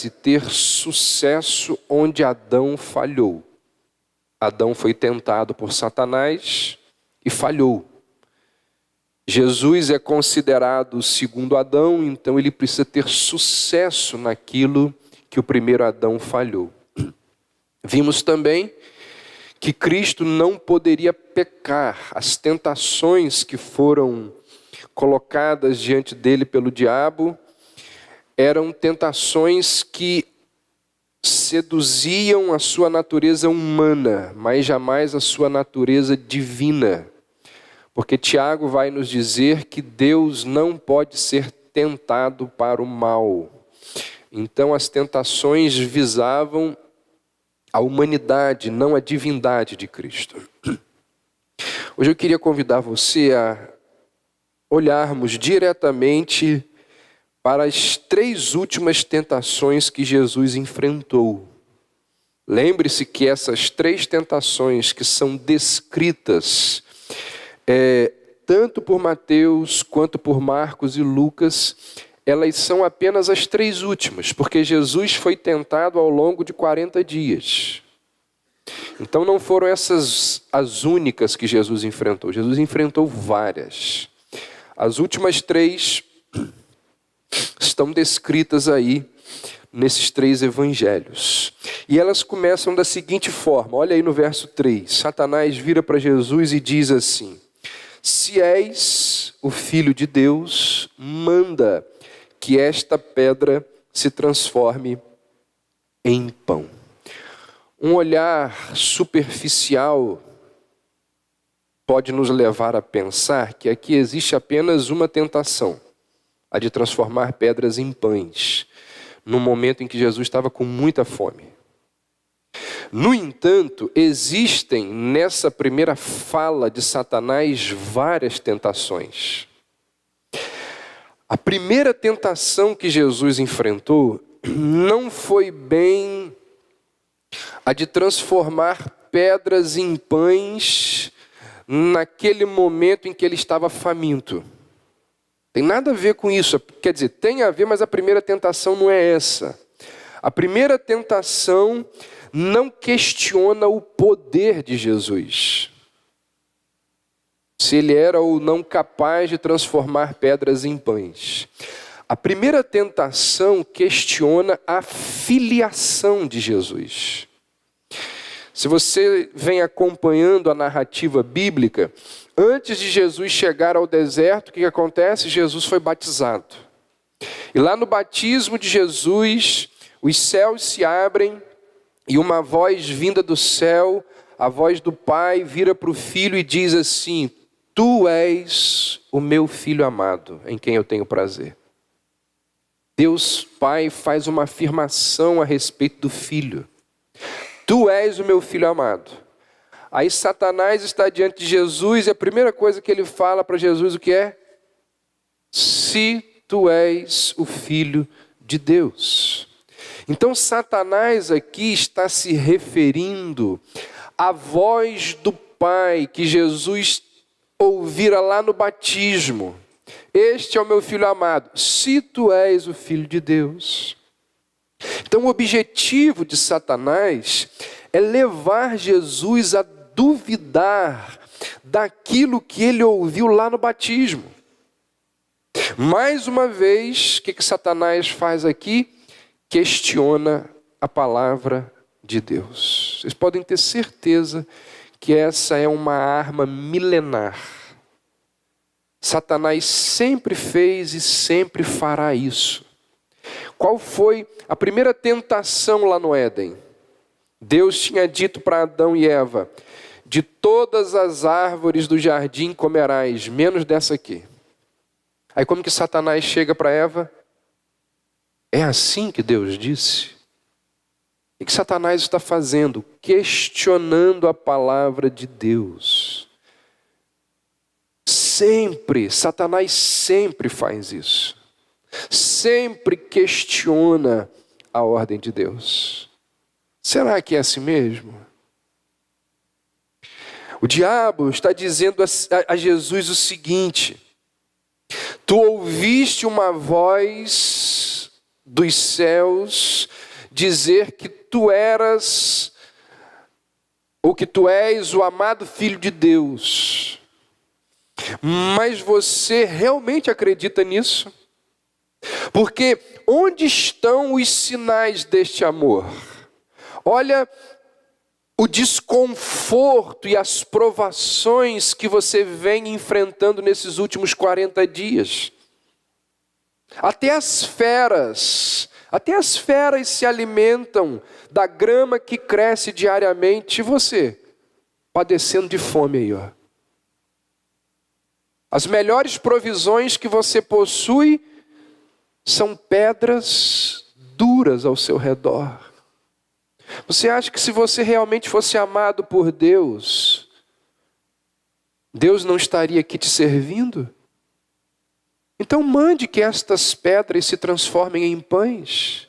e ter sucesso onde Adão falhou. Adão foi tentado por Satanás e falhou. Jesus é considerado o segundo Adão, então ele precisa ter sucesso naquilo que o primeiro Adão falhou. Vimos também que Cristo não poderia pecar. As tentações que foram colocadas diante dele pelo diabo eram tentações que seduziam a sua natureza humana, mas jamais a sua natureza divina. Porque Tiago vai nos dizer que Deus não pode ser tentado para o mal. Então as tentações visavam a humanidade, não a divindade de Cristo. Hoje eu queria convidar você a olharmos diretamente para as 3 últimas tentações que Jesus enfrentou. Lembre-se que essas 3 tentações que são descritas tanto por Mateus quanto por Marcos e Lucas, elas são apenas as 3 últimas, porque Jesus foi tentado ao longo de 40 dias. Então não foram essas as únicas que Jesus enfrentou. Jesus enfrentou várias. As últimas 3 estão descritas aí nesses 3 evangelhos. E elas começam da seguinte forma, olha aí no verso 3. Satanás vira para Jesus e diz assim: se és o Filho de Deus, manda que esta pedra se transforme em pão. Um olhar superficial pode nos levar a pensar que aqui existe apenas uma tentação, a de transformar pedras em pães, no momento em que Jesus estava com muita fome. No entanto, existem nessa primeira fala de Satanás várias tentações. A primeira tentação que Jesus enfrentou não foi bem a de transformar pedras em pães naquele momento em que ele estava faminto. Tem nada a ver com isso. Quer dizer, tem a ver, mas a primeira tentação não é essa. A primeira tentação não questiona o poder de Jesus. Se ele era ou não capaz de transformar pedras em pães. A primeira tentação questiona a filiação de Jesus. Se você vem acompanhando a narrativa bíblica, antes de Jesus chegar ao deserto, o que acontece? Jesus foi batizado. E lá no batismo de Jesus, os céus se abrem e uma voz vinda do céu, a voz do Pai, vira para o Filho e diz assim: tu és o meu Filho amado, em quem eu tenho prazer. Deus Pai faz uma afirmação a respeito do Filho. Tu és o meu Filho amado. Aí Satanás está diante de Jesus e a primeira coisa que ele fala para Jesus o que é? Se tu és o Filho de Deus. Então Satanás aqui está se referindo à voz do Pai que Jesus ouvira lá no batismo. Este é o meu Filho amado, se tu és o Filho de Deus. Então o objetivo de Satanás é levar Jesus a duvidar daquilo que ele ouviu lá no batismo. Mais uma vez, o que Satanás faz aqui? Questiona a palavra de Deus. Vocês podem ter certeza que essa é uma arma milenar. Satanás sempre fez e sempre fará isso. Qual foi a primeira tentação lá no Éden? Deus tinha dito para Adão e Eva: de todas as árvores do jardim comerás, menos dessa aqui. Aí como que Satanás chega para Eva? É assim que Deus disse? O que Satanás está fazendo? Questionando a palavra de Deus. Sempre, Satanás sempre faz isso. Sempre questiona a ordem de Deus. Será que é assim mesmo? O diabo está dizendo a Jesus o seguinte: tu ouviste uma voz dos céus dizer que tu eras, ou que tu és o amado Filho de Deus. Mas você realmente acredita nisso? Porque onde estão os sinais deste amor? Olha o desconforto e as provações que você vem enfrentando nesses últimos 40 dias. Até as feras se alimentam da grama que cresce diariamente. E você, padecendo de fome aí, ó. As melhores provisões que você possui são pedras duras ao seu redor. Você acha que se você realmente fosse amado por Deus, Deus não estaria aqui te servindo? Então mande que estas pedras se transformem em pães.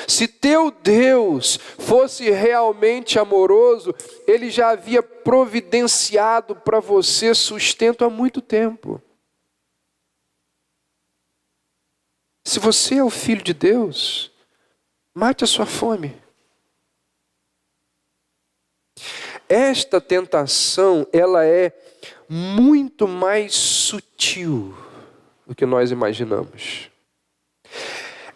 Se teu Deus fosse realmente amoroso, Ele já havia providenciado para você sustento há muito tempo. Se você é o Filho de Deus, mate a sua fome. Esta tentação, ela é muito mais sutil do que nós imaginamos.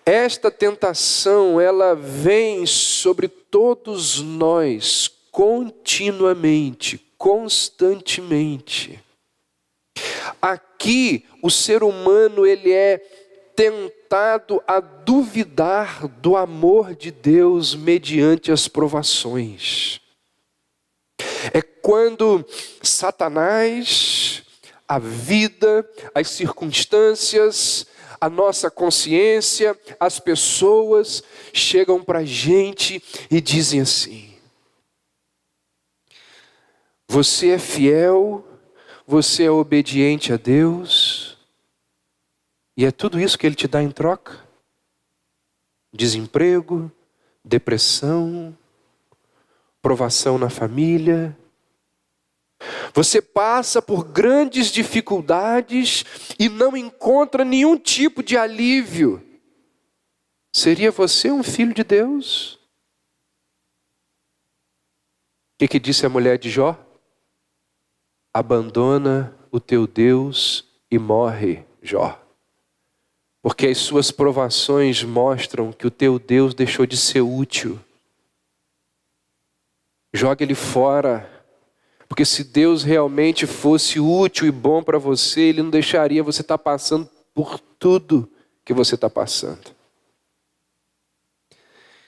Esta tentação, ela vem sobre todos nós continuamente, constantemente. Aqui, o ser humano, ele é tentado a duvidar do amor de Deus mediante as provações. É quando Satanás, a vida, as circunstâncias, a nossa consciência, as pessoas chegam para a gente e dizem assim: você é fiel, você é obediente a Deus, e é tudo isso que Ele te dá em troca? Desemprego, depressão, provação na família. Você passa por grandes dificuldades e não encontra nenhum tipo de alívio. Seria você um filho de Deus? O que disse a mulher de Jó? Abandona o teu Deus e morre, Jó. Porque as suas provações mostram que o teu Deus deixou de ser útil. Joga ele fora. Porque se Deus realmente fosse útil e bom para você, Ele não deixaria você estar passando por tudo que você está passando.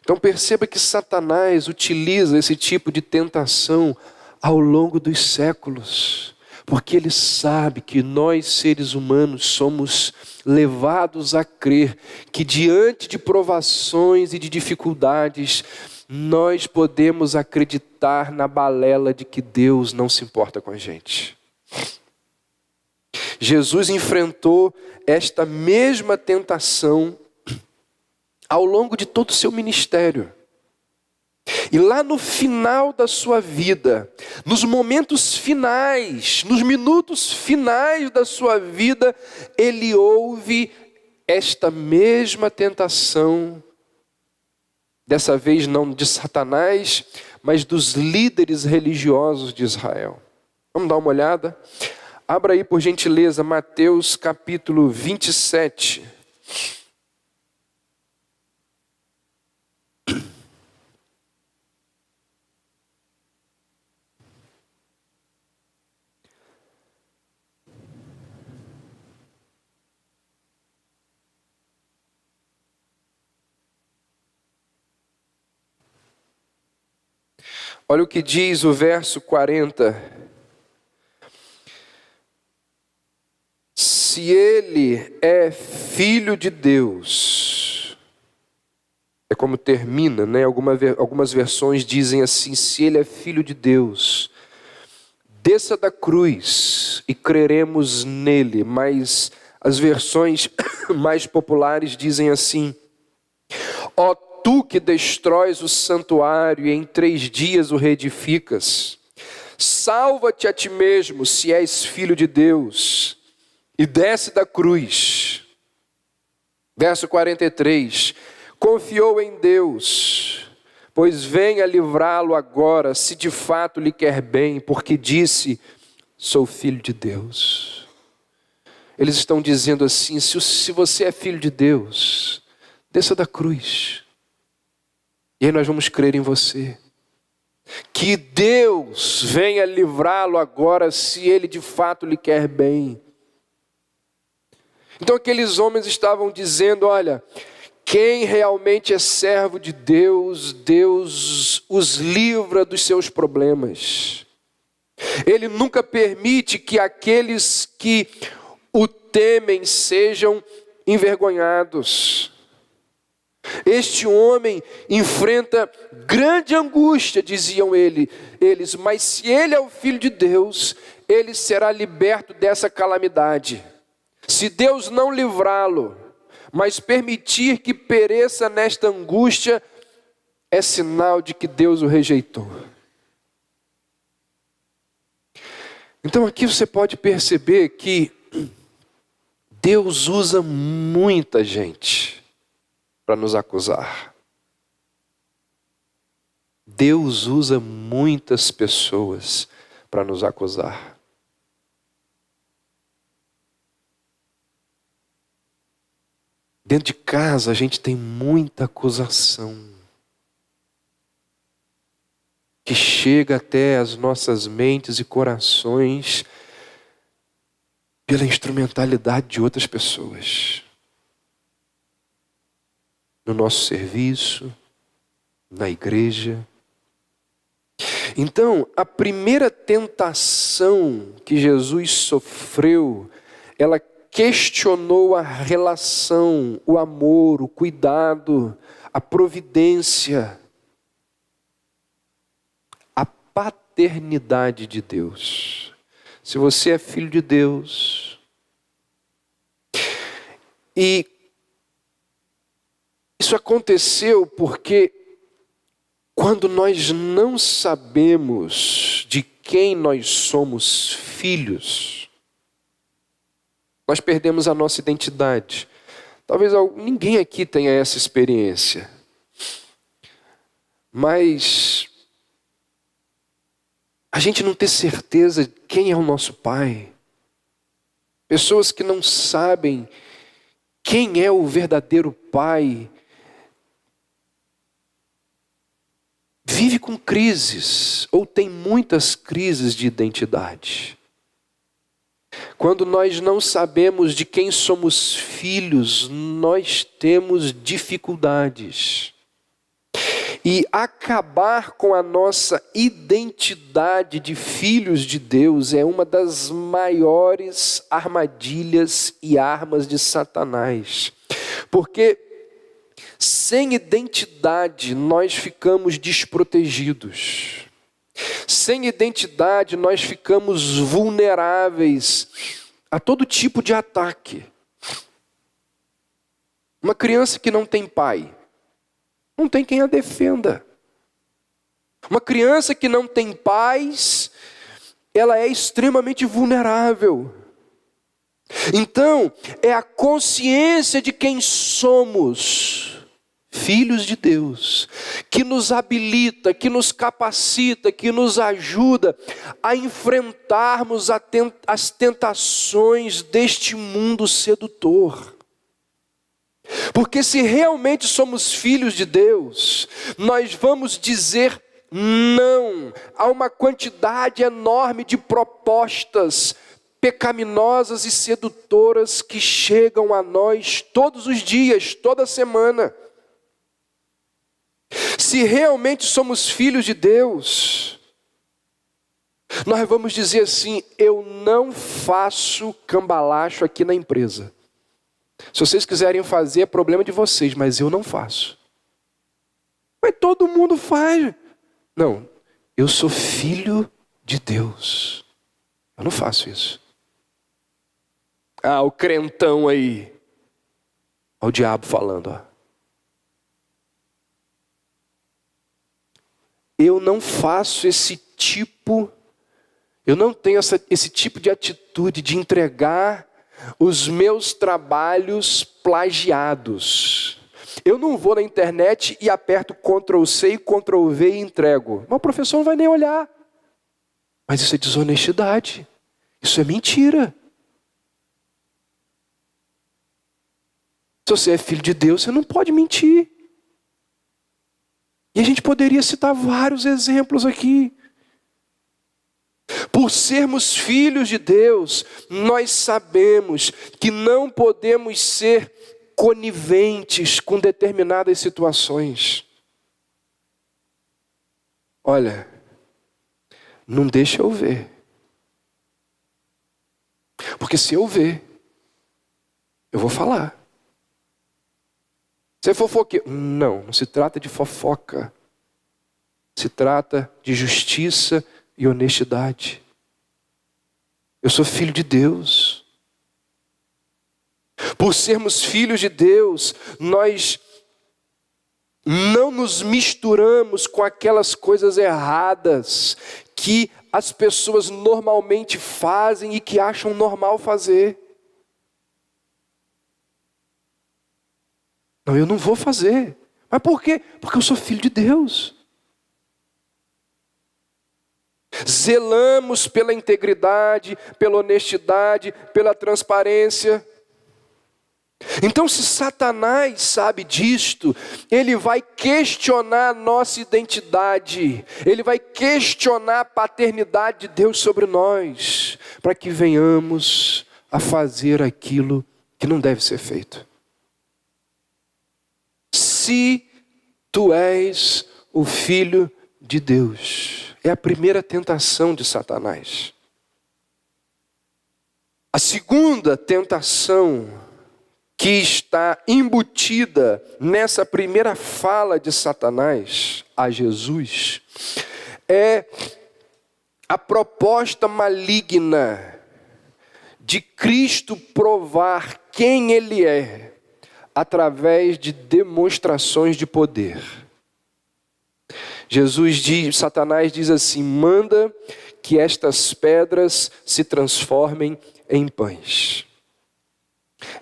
Então perceba que Satanás utiliza esse tipo de tentação ao longo dos séculos. Porque ele sabe que nós, seres humanos, somos levados a crer que diante de provações e de dificuldades, nós podemos acreditar na balela de que Deus não se importa com a gente. Jesus enfrentou esta mesma tentação ao longo de todo o seu ministério. E lá no final da sua vida, nos momentos finais, nos minutos finais da sua vida, ele ouve esta mesma tentação. Dessa vez não de Satanás, mas dos líderes religiosos de Israel. Vamos dar uma olhada? Abra aí, por gentileza, Mateus capítulo 27. Olha o que diz o verso 40. Se ele é filho de Deus, é como termina, né? Algumas versões dizem assim: se ele é filho de Deus, desça da cruz e creremos nele. Mas as versões mais populares dizem assim: ó tu que destróis o santuário e em 3 dias o reedificas, salva-te a ti mesmo se és filho de Deus e desce da cruz. Verso 43. Confiou em Deus, pois venha livrá-lo agora, se de fato lhe quer bem, porque disse, sou filho de Deus. Eles estão dizendo assim, se você é filho de Deus, desça da cruz. E aí nós vamos crer em você. Que Deus venha livrá-lo agora, se ele de fato lhe quer bem. Então aqueles homens estavam dizendo, olha, quem realmente é servo de Deus, Deus os livra dos seus problemas. Ele nunca permite que aqueles que o temem sejam envergonhados. Este homem enfrenta grande angústia, diziam eles, mas se ele é o Filho de Deus, ele será liberto dessa calamidade. Se Deus não livrá-lo, mas permitir que pereça nesta angústia, é sinal de que Deus o rejeitou. Então aqui você pode perceber que Deus usa muita gente para nos acusar. Deus usa muitas pessoas para nos acusar. Dentro de casa a gente tem muita acusação que chega até as nossas mentes e corações pela instrumentalidade de outras pessoas. No nosso serviço, na igreja. Então, a primeira tentação que Jesus sofreu, ela questionou a relação, o amor, o cuidado, a providência, a paternidade de Deus. Se você é filho de Deus, e isso aconteceu porque quando nós não sabemos de quem nós somos filhos, nós perdemos a nossa identidade. Talvez ninguém aqui tenha essa experiência. Mas a gente não ter certeza de quem é o nosso pai. Pessoas que não sabem quem é o verdadeiro pai, vive com crises, ou tem muitas crises de identidade. Quando nós não sabemos de quem somos filhos, nós temos dificuldades. E acabar com a nossa identidade de filhos de Deus é uma das maiores armadilhas e armas de Satanás. Porque sem identidade nós ficamos desprotegidos. Sem identidade nós ficamos vulneráveis a todo tipo de ataque. Uma criança que não tem pai, não tem quem a defenda. Uma criança que não tem pais, ela é extremamente vulnerável. Então, é a consciência de quem somos, filhos de Deus, que nos habilita, que nos capacita, que nos ajuda a enfrentarmos as tentações deste mundo sedutor. Porque se realmente somos filhos de Deus, nós vamos dizer não a uma quantidade enorme de propostas pecaminosas e sedutoras que chegam a nós todos os dias, toda semana. Se realmente somos filhos de Deus, nós vamos dizer assim, eu não faço cambalacho aqui na empresa. Se vocês quiserem fazer, é problema de vocês, mas eu não faço. Mas todo mundo faz. Não, eu sou filho de Deus. Eu não faço isso. Ah, o crentão aí. Olha o diabo falando, ó. Eu não faço esse tipo, eu não tenho esse tipo de atitude de entregar os meus trabalhos plagiados. Eu não vou na internet e aperto Ctrl+C, Ctrl+V e entrego. Mas o professor não vai nem olhar. Mas isso é desonestidade. Isso é mentira. Se você é filho de Deus, você não pode mentir. E a gente poderia citar vários exemplos aqui. Por sermos filhos de Deus, nós sabemos que não podemos ser coniventes com determinadas situações. Olha, não deixa eu ver. Porque se eu ver, eu vou falar. Você é fofoqueiro? Não se trata de fofoca. Se trata de justiça e honestidade. Eu sou filho de Deus. Por sermos filhos de Deus, nós não nos misturamos com aquelas coisas erradas que as pessoas normalmente fazem e que acham normal fazer. Não, eu não vou fazer. Mas por quê? Porque eu sou filho de Deus. Zelamos pela integridade, pela honestidade, pela transparência. Então, se Satanás sabe disto, ele vai questionar a nossa identidade, ele vai questionar a paternidade de Deus sobre nós, para que venhamos a fazer aquilo que não deve ser feito. Se tu és o filho de Deus, é a primeira tentação de Satanás. A segunda tentação que está embutida nessa primeira fala de Satanás a Jesus é a proposta maligna de Cristo provar quem Ele é através de demonstrações de poder. Satanás diz assim: manda que estas pedras se transformem em pães.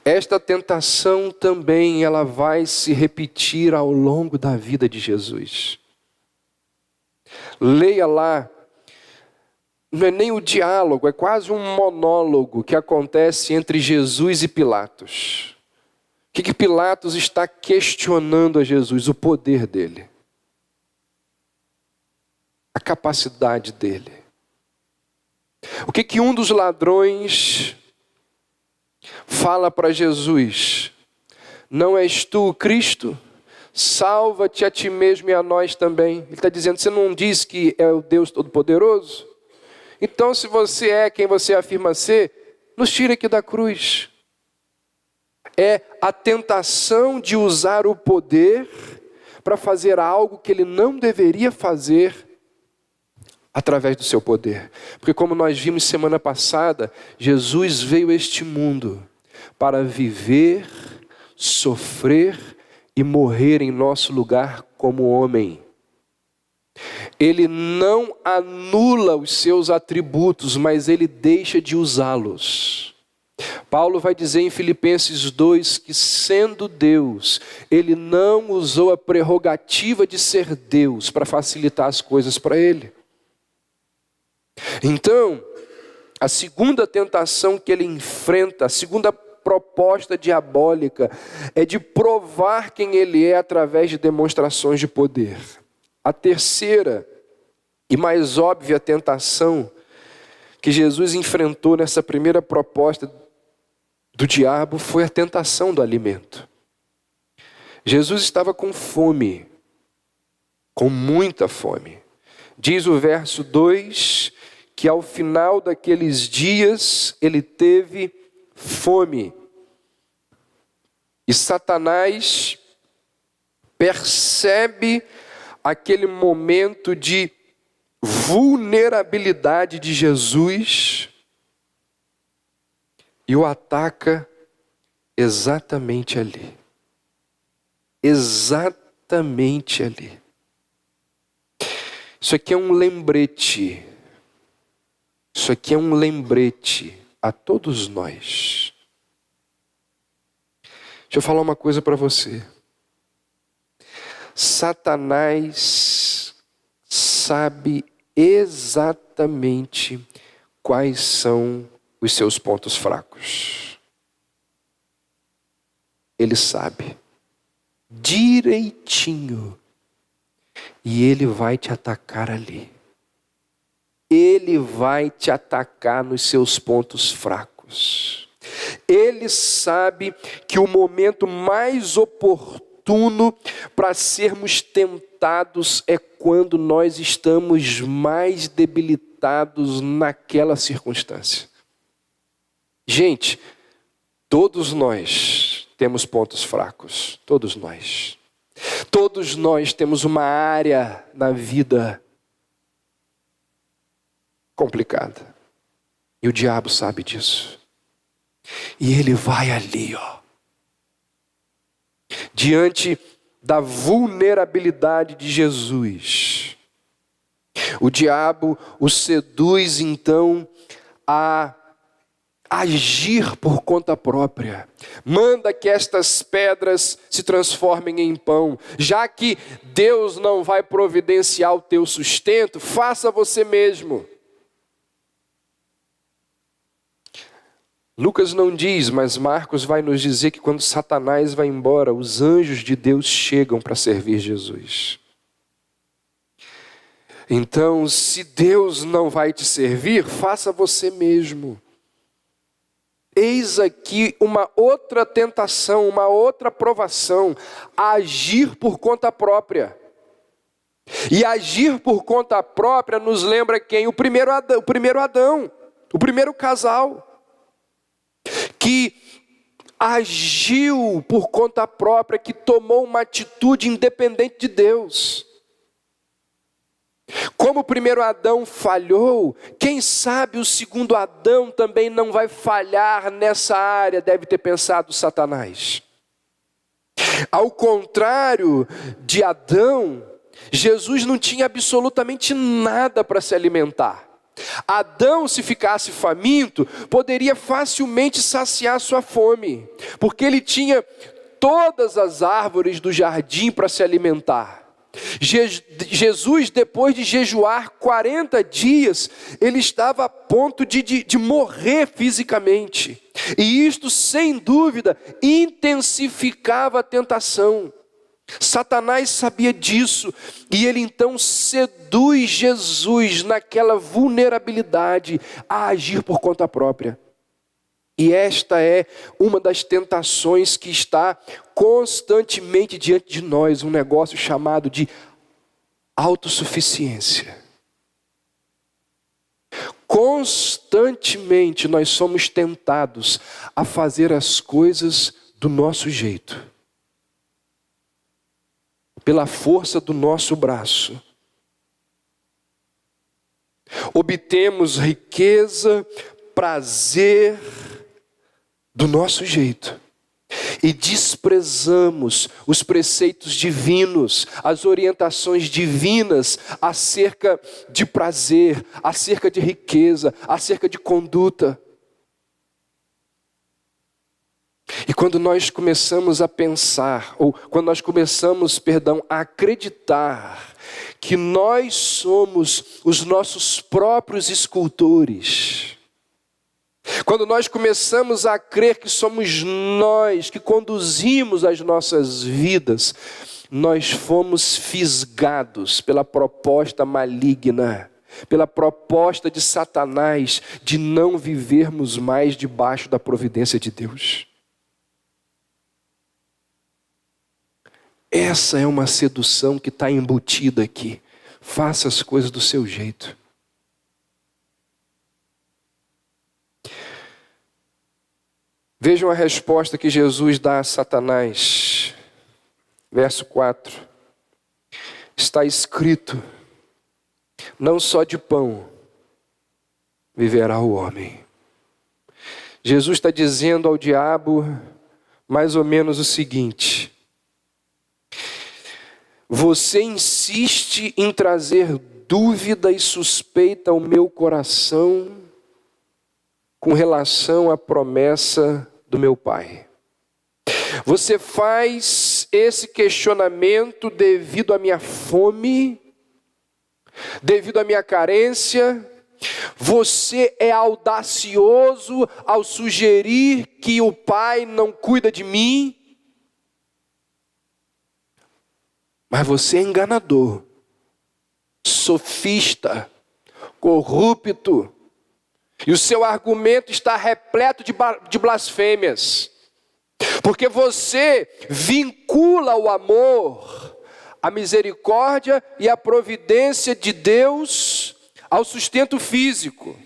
Esta tentação também ela vai se repetir ao longo da vida de Jesus. Leia lá, não é nem o diálogo, é quase um monólogo que acontece entre Jesus e Pilatos. O que Pilatos está questionando a Jesus? O poder dele. A capacidade dele. O que um dos ladrões fala para Jesus? Não és tu o Cristo? Salva-te a ti mesmo e a nós também. Ele está dizendo, você não diz que é o Deus Todo-Poderoso? Então, se você é quem você afirma ser, nos tire aqui da cruz. É a tentação de usar o poder para fazer algo que ele não deveria fazer através do seu poder. Porque como nós vimos semana passada, Jesus veio a este mundo para viver, sofrer e morrer em nosso lugar como homem. Ele não anula os seus atributos, mas ele deixa de usá-los. Paulo vai dizer em Filipenses 2 que, sendo Deus, ele não usou a prerrogativa de ser Deus para facilitar as coisas para ele. Então, a segunda tentação que ele enfrenta, a segunda proposta diabólica, é de provar quem ele é através de demonstrações de poder. A terceira e mais óbvia tentação que Jesus enfrentou nessa primeira proposta do diabo foi a tentação do alimento. Jesus estava com fome, com muita fome. Diz o verso 2 que ao final daqueles dias ele teve fome. E Satanás percebe aquele momento de vulnerabilidade de Jesus e o ataca exatamente ali. Exatamente ali. Isso aqui é um lembrete. Isso aqui é um lembrete a todos nós. Deixa eu falar uma coisa para você. Satanás sabe exatamente quais são os seus pontos fracos. Ele sabe direitinho. E ele vai te atacar ali. Ele vai te atacar nos seus pontos fracos. Ele sabe que o momento mais oportuno para sermos tentados é quando nós estamos mais debilitados naquela circunstância. Gente, todos nós temos pontos fracos. Todos nós. Todos nós temos uma área na vida complicada. E o diabo sabe disso. E ele vai ali, diante da vulnerabilidade de Jesus. O diabo o seduz então a agir por conta própria. Manda que estas pedras se transformem em pão. Já que Deus não vai providenciar o teu sustento, faça você mesmo. Lucas não diz, mas Marcos vai nos dizer que quando Satanás vai embora, os anjos de Deus chegam para servir Jesus. Então, se Deus não vai te servir, faça você mesmo. Eis aqui uma outra tentação, uma outra provação, agir por conta própria. E agir por conta própria nos lembra quem? O primeiro Adão, o primeiro casal, que agiu por conta própria, que tomou uma atitude independente de Deus. Como o primeiro Adão falhou, quem sabe o segundo Adão também não vai falhar nessa área, deve ter pensado Satanás. Ao contrário de Adão, Jesus não tinha absolutamente nada para se alimentar. Adão, se ficasse faminto, poderia facilmente saciar sua fome, porque ele tinha todas as árvores do jardim para se alimentar. Jesus, depois de jejuar 40 dias, ele estava a ponto de morrer fisicamente. E isto, sem dúvida, intensificava a tentação. Satanás sabia disso, e ele então seduz Jesus naquela vulnerabilidade a agir por conta própria. E esta é uma das tentações que está constantemente diante de nós, um negócio chamado de autossuficiência. Constantemente nós somos tentados a fazer as coisas do nosso jeito, pela força do nosso braço. Obtemos riqueza, prazer do nosso jeito e desprezamos os preceitos divinos, as orientações divinas acerca de prazer, acerca de riqueza, acerca de conduta. E quando nós começamos a pensar, ou quando nós começamos, a acreditar que nós somos os nossos próprios escultores, quando nós começamos a crer que somos nós que conduzimos as nossas vidas, nós fomos fisgados pela proposta maligna, pela proposta de Satanás de não vivermos mais debaixo da providência de Deus. Essa é uma sedução que está embutida aqui. Faça as coisas do seu jeito. Vejam a resposta que Jesus dá a Satanás. Verso 4. Está escrito: não só de pão viverá o homem. Jesus está dizendo ao diabo mais ou menos o seguinte: você insiste em trazer dúvida e suspeita ao meu coração com relação à promessa do meu Pai. Você faz esse questionamento devido à minha fome, devido à minha carência. Você é audacioso ao sugerir que o Pai não cuida de mim. Mas você é enganador, sofista, corrupto. E o seu argumento está repleto de blasfêmias. Porque você vincula o amor, a misericórdia e a providência de Deus ao sustento físico.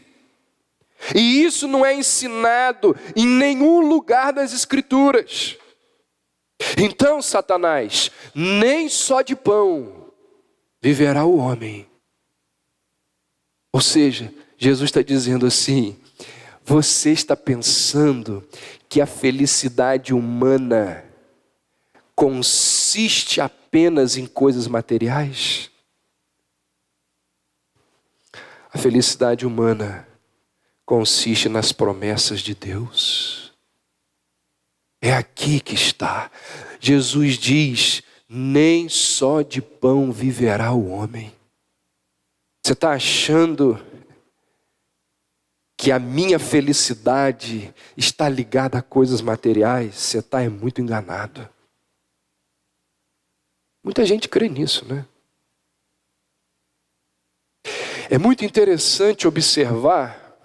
E isso não é ensinado em nenhum lugar das Escrituras. Então, Satanás, nem só de pão viverá o homem. Ou seja, Jesus está dizendo assim: você está pensando que a felicidade humana consiste apenas em coisas materiais? A felicidade humana consiste nas promessas de Deus. É aqui que está. Jesus diz: nem só de pão viverá o homem. Você está achando que a minha felicidade está ligada a coisas materiais? Você está muito enganado. Muita gente crê nisso, né? É muito interessante observar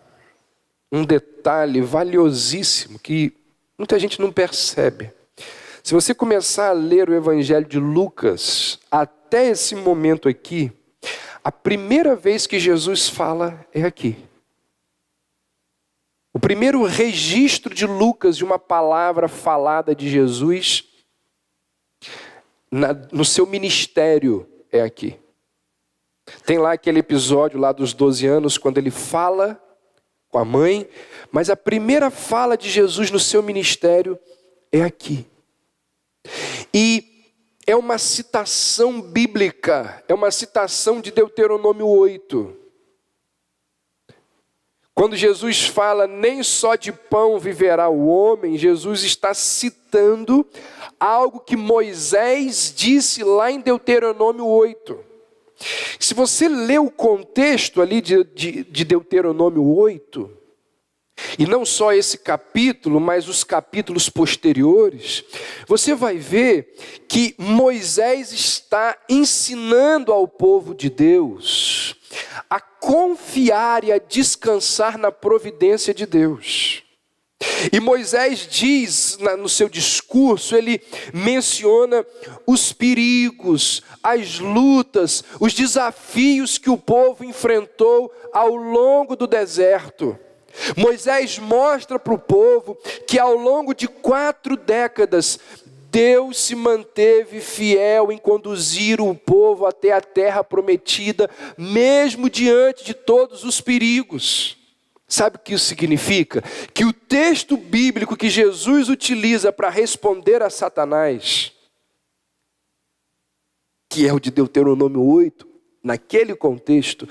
um detalhe valiosíssimo que muita gente não percebe. Se você começar a ler o Evangelho de Lucas, até esse momento aqui, a primeira vez que Jesus fala é aqui. O primeiro registro de Lucas de uma palavra falada de Jesus no seu ministério é aqui. Tem lá aquele episódio lá dos 12 anos, quando ele fala com a mãe, mas a primeira fala de Jesus no seu ministério é aqui. E é uma citação bíblica, é uma citação de Deuteronômio 8. Quando Jesus fala, nem só de pão viverá o homem, Jesus está citando algo que Moisés disse lá em Deuteronômio 8. Se você lê o contexto ali de Deuteronômio 8, e não só esse capítulo, mas os capítulos posteriores, você vai ver que Moisés está ensinando ao povo de Deus a confiar e a descansar na providência de Deus. E Moisés diz no seu discurso, ele menciona os perigos, as lutas, os desafios que o povo enfrentou ao longo do deserto. Moisés mostra para o povo que ao longo de 4 décadas, Deus se manteve fiel em conduzir o povo até a terra prometida, mesmo diante de todos os perigos. Sabe o que isso significa? Que o texto bíblico que Jesus utiliza para responder a Satanás, que é o de Deuteronômio 8, naquele contexto,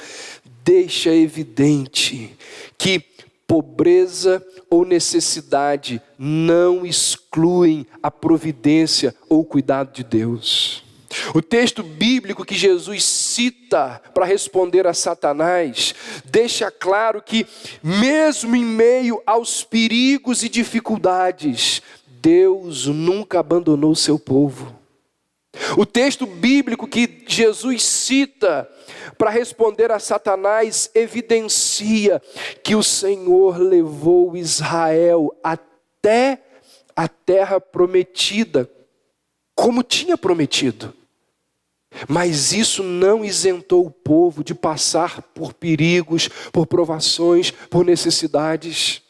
deixa evidente que pobreza ou necessidade não excluem a providência ou o cuidado de Deus. O texto bíblico que Jesus cita para responder a Satanás deixa claro que, mesmo em meio aos perigos e dificuldades, Deus nunca abandonou o seu povo. O texto bíblico que Jesus cita para responder a Satanás evidencia que o Senhor levou Israel até a terra prometida, como tinha prometido. Mas isso não isentou o povo de passar por perigos, por provações, por necessidades.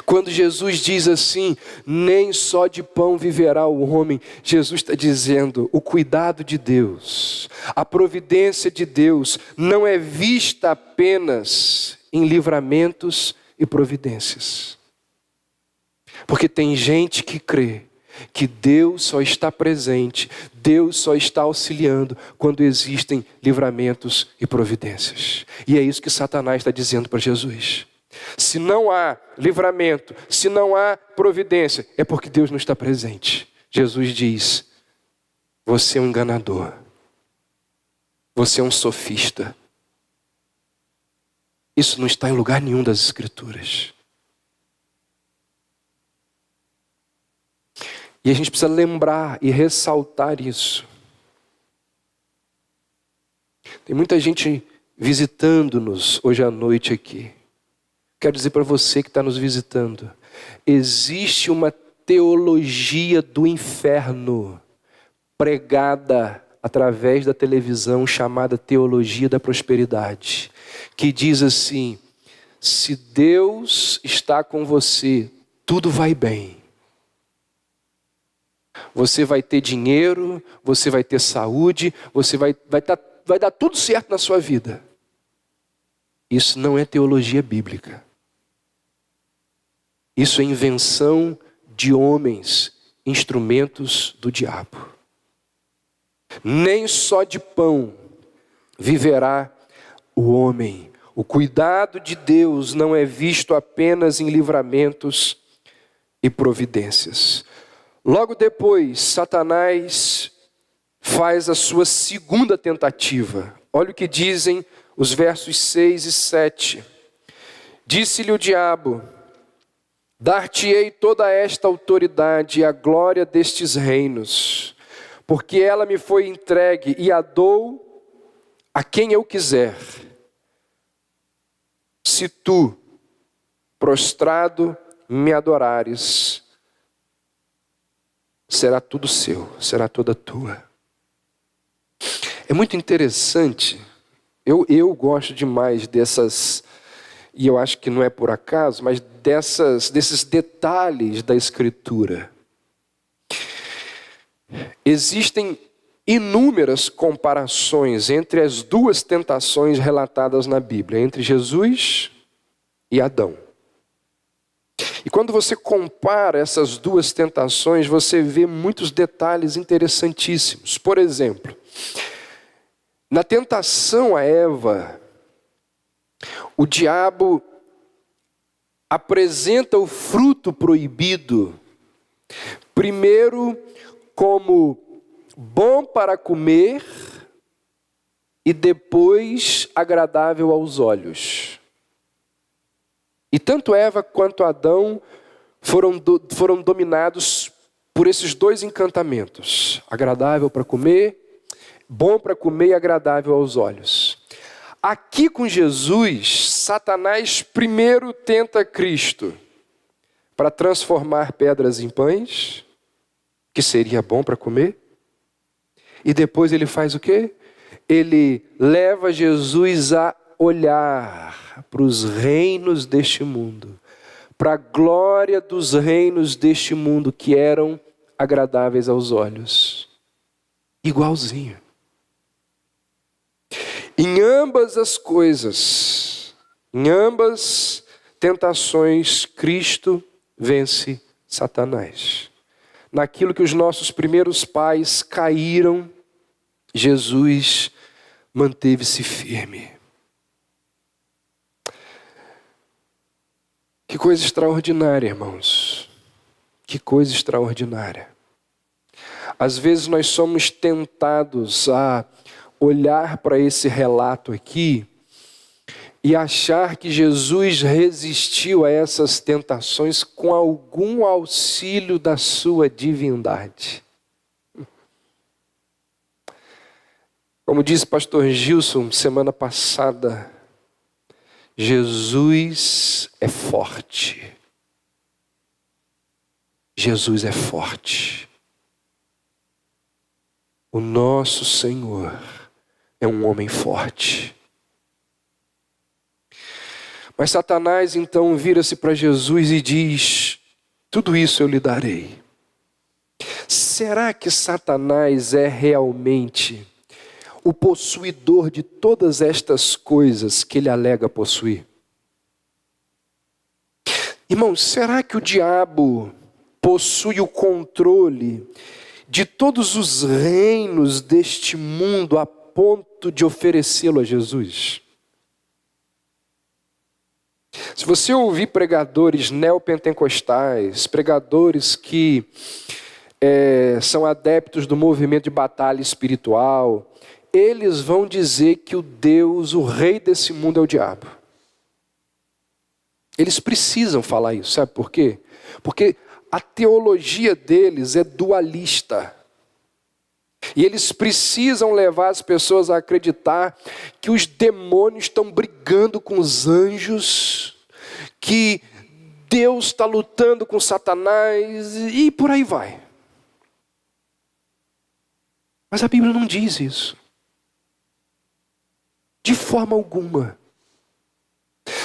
Quando Jesus diz assim, nem só de pão viverá o homem, Jesus está dizendo, o cuidado de Deus, a providência de Deus não é vista apenas em livramentos e providências. Porque tem gente que crê que Deus só está presente, Deus só está auxiliando quando existem livramentos e providências. E é isso que Satanás está dizendo para Jesus. Se não há livramento, se não há providência, é porque Deus não está presente. Jesus diz: você é um enganador. Você é um sofista. Isso não está em lugar nenhum das Escrituras. E a gente precisa lembrar e ressaltar isso. Tem muita gente visitando-nos hoje à noite aqui. Quero dizer para você que está nos visitando, existe uma teologia do inferno pregada através da televisão chamada teologia da prosperidade, que diz assim: se Deus está com você, tudo vai bem. Você vai ter dinheiro, você vai ter saúde, você vai dar tudo certo na sua vida. Isso não é teologia bíblica. Isso é invenção de homens, instrumentos do diabo. Nem só de pão viverá o homem. O cuidado de Deus não é visto apenas em livramentos e providências. Logo depois, Satanás faz a sua segunda tentativa. Olha o que dizem os versos 6 e 7. Disse-lhe o diabo: dar-te-ei toda esta autoridade e a glória destes reinos, porque ela me foi entregue e a dou a quem eu quiser. Se tu, prostrado, me adorares, será tudo seu, será toda tua. É muito interessante, eu gosto demais dessas, e eu acho que não é por acaso, mas desses detalhes da Escritura. Existem inúmeras comparações entre as duas tentações relatadas na Bíblia, entre Jesus e Adão. E quando você compara essas duas tentações, você vê muitos detalhes interessantíssimos. Por exemplo, na tentação a Eva, o diabo apresenta o fruto proibido, primeiro como bom para comer e depois agradável aos olhos. E tanto Eva quanto Adão foram dominados por esses dois encantamentos: agradável para comer, bom para comer e agradável aos olhos. Aqui com Jesus, Satanás primeiro tenta Cristo para transformar pedras em pães, que seria bom para comer. E depois ele faz o quê? Ele leva Jesus a olhar para os reinos deste mundo, para a glória dos reinos deste mundo que eram agradáveis aos olhos. Igualzinho. Em ambas as coisas, em ambas tentações, Cristo vence Satanás. Naquilo que os nossos primeiros pais caíram, Jesus manteve-se firme. Que coisa extraordinária, irmãos. Que coisa extraordinária. Às vezes nós somos tentados a olhar para esse relato aqui e achar que Jesus resistiu a essas tentações com algum auxílio da sua divindade. Como disse o pastor Gilson semana passada, Jesus é forte. Jesus é forte. O nosso Senhor é um homem forte. Mas Satanás então vira-se para Jesus e diz: tudo isso eu lhe darei. Será que Satanás é realmente o possuidor de todas estas coisas que ele alega possuir? Irmãos, será que o diabo possui o controle de todos os reinos deste mundo a ponto de oferecê-lo a Jesus? Se você ouvir pregadores neopentecostais, pregadores que são adeptos do movimento de batalha espiritual, eles vão dizer que o rei desse mundo é o diabo. Eles precisam falar isso, sabe por quê? Porque a teologia deles é dualista. E eles precisam levar as pessoas a acreditar que os demônios estão brigando com os anjos, que Deus está lutando com Satanás e por aí vai. Mas a Bíblia não diz isso. De forma alguma.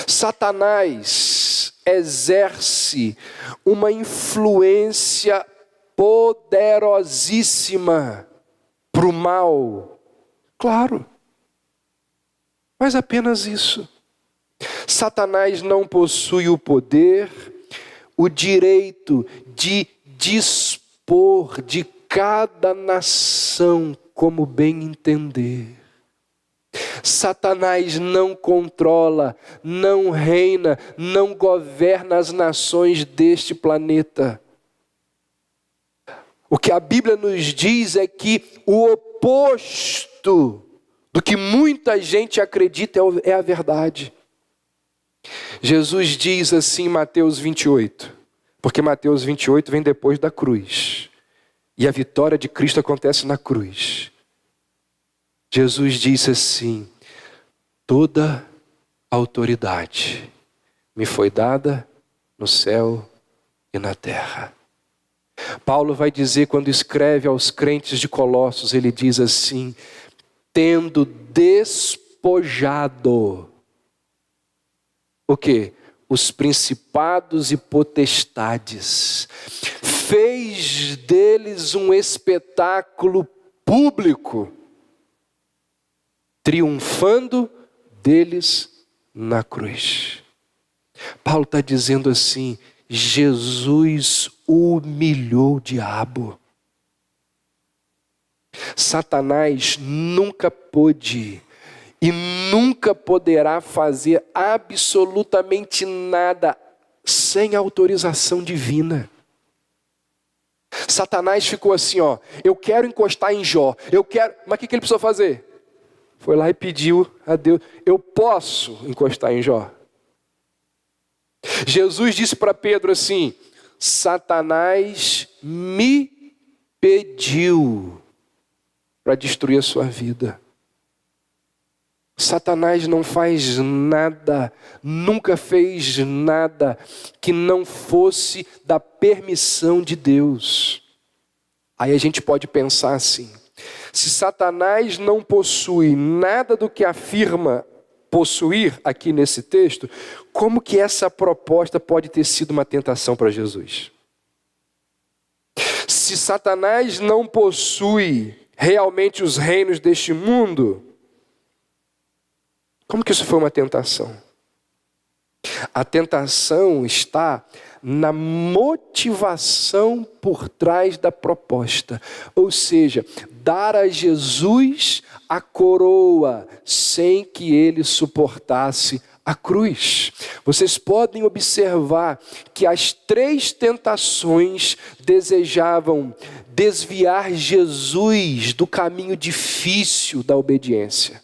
Satanás exerce uma influência poderosíssima para o mal. Claro. Mas apenas isso. Satanás não possui o poder, o direito de dispor de cada nação como bem entender. Satanás não controla, não reina, não governa as nações deste planeta. O que a Bíblia nos diz é que o oposto do que muita gente acredita é a verdade. Jesus diz assim em Mateus 28, porque Mateus 28 vem depois da cruz. E a vitória de Cristo acontece na cruz. Jesus disse assim: toda autoridade me foi dada no céu e na terra. Paulo vai dizer, quando escreve aos crentes de Colossos, ele diz assim: tendo despojado o quê? Os principados e potestades, fez deles um espetáculo público, triunfando deles na cruz. Paulo está dizendo assim: Jesus humilhou o diabo. Satanás nunca pôde e nunca poderá fazer absolutamente nada sem autorização divina. Satanás ficou assim, eu quero encostar em Jó, mas o que ele precisou fazer? Foi lá e pediu a Deus: eu posso encostar em Jó? Jesus disse para Pedro assim: Satanás me pediu para destruir a sua vida. Satanás não faz nada, nunca fez nada que não fosse da permissão de Deus. Aí a gente pode pensar assim: se Satanás não possui nada do que afirma possuir aqui nesse texto, como que essa proposta pode ter sido uma tentação para Jesus? Se Satanás não possui realmente os reinos deste mundo, como que isso foi uma tentação? A tentação está na motivação por trás da proposta. Ou seja, dar a Jesus a coroa sem que ele suportasse a cruz. Vocês podem observar que as três tentações desejavam desviar Jesus do caminho difícil da obediência.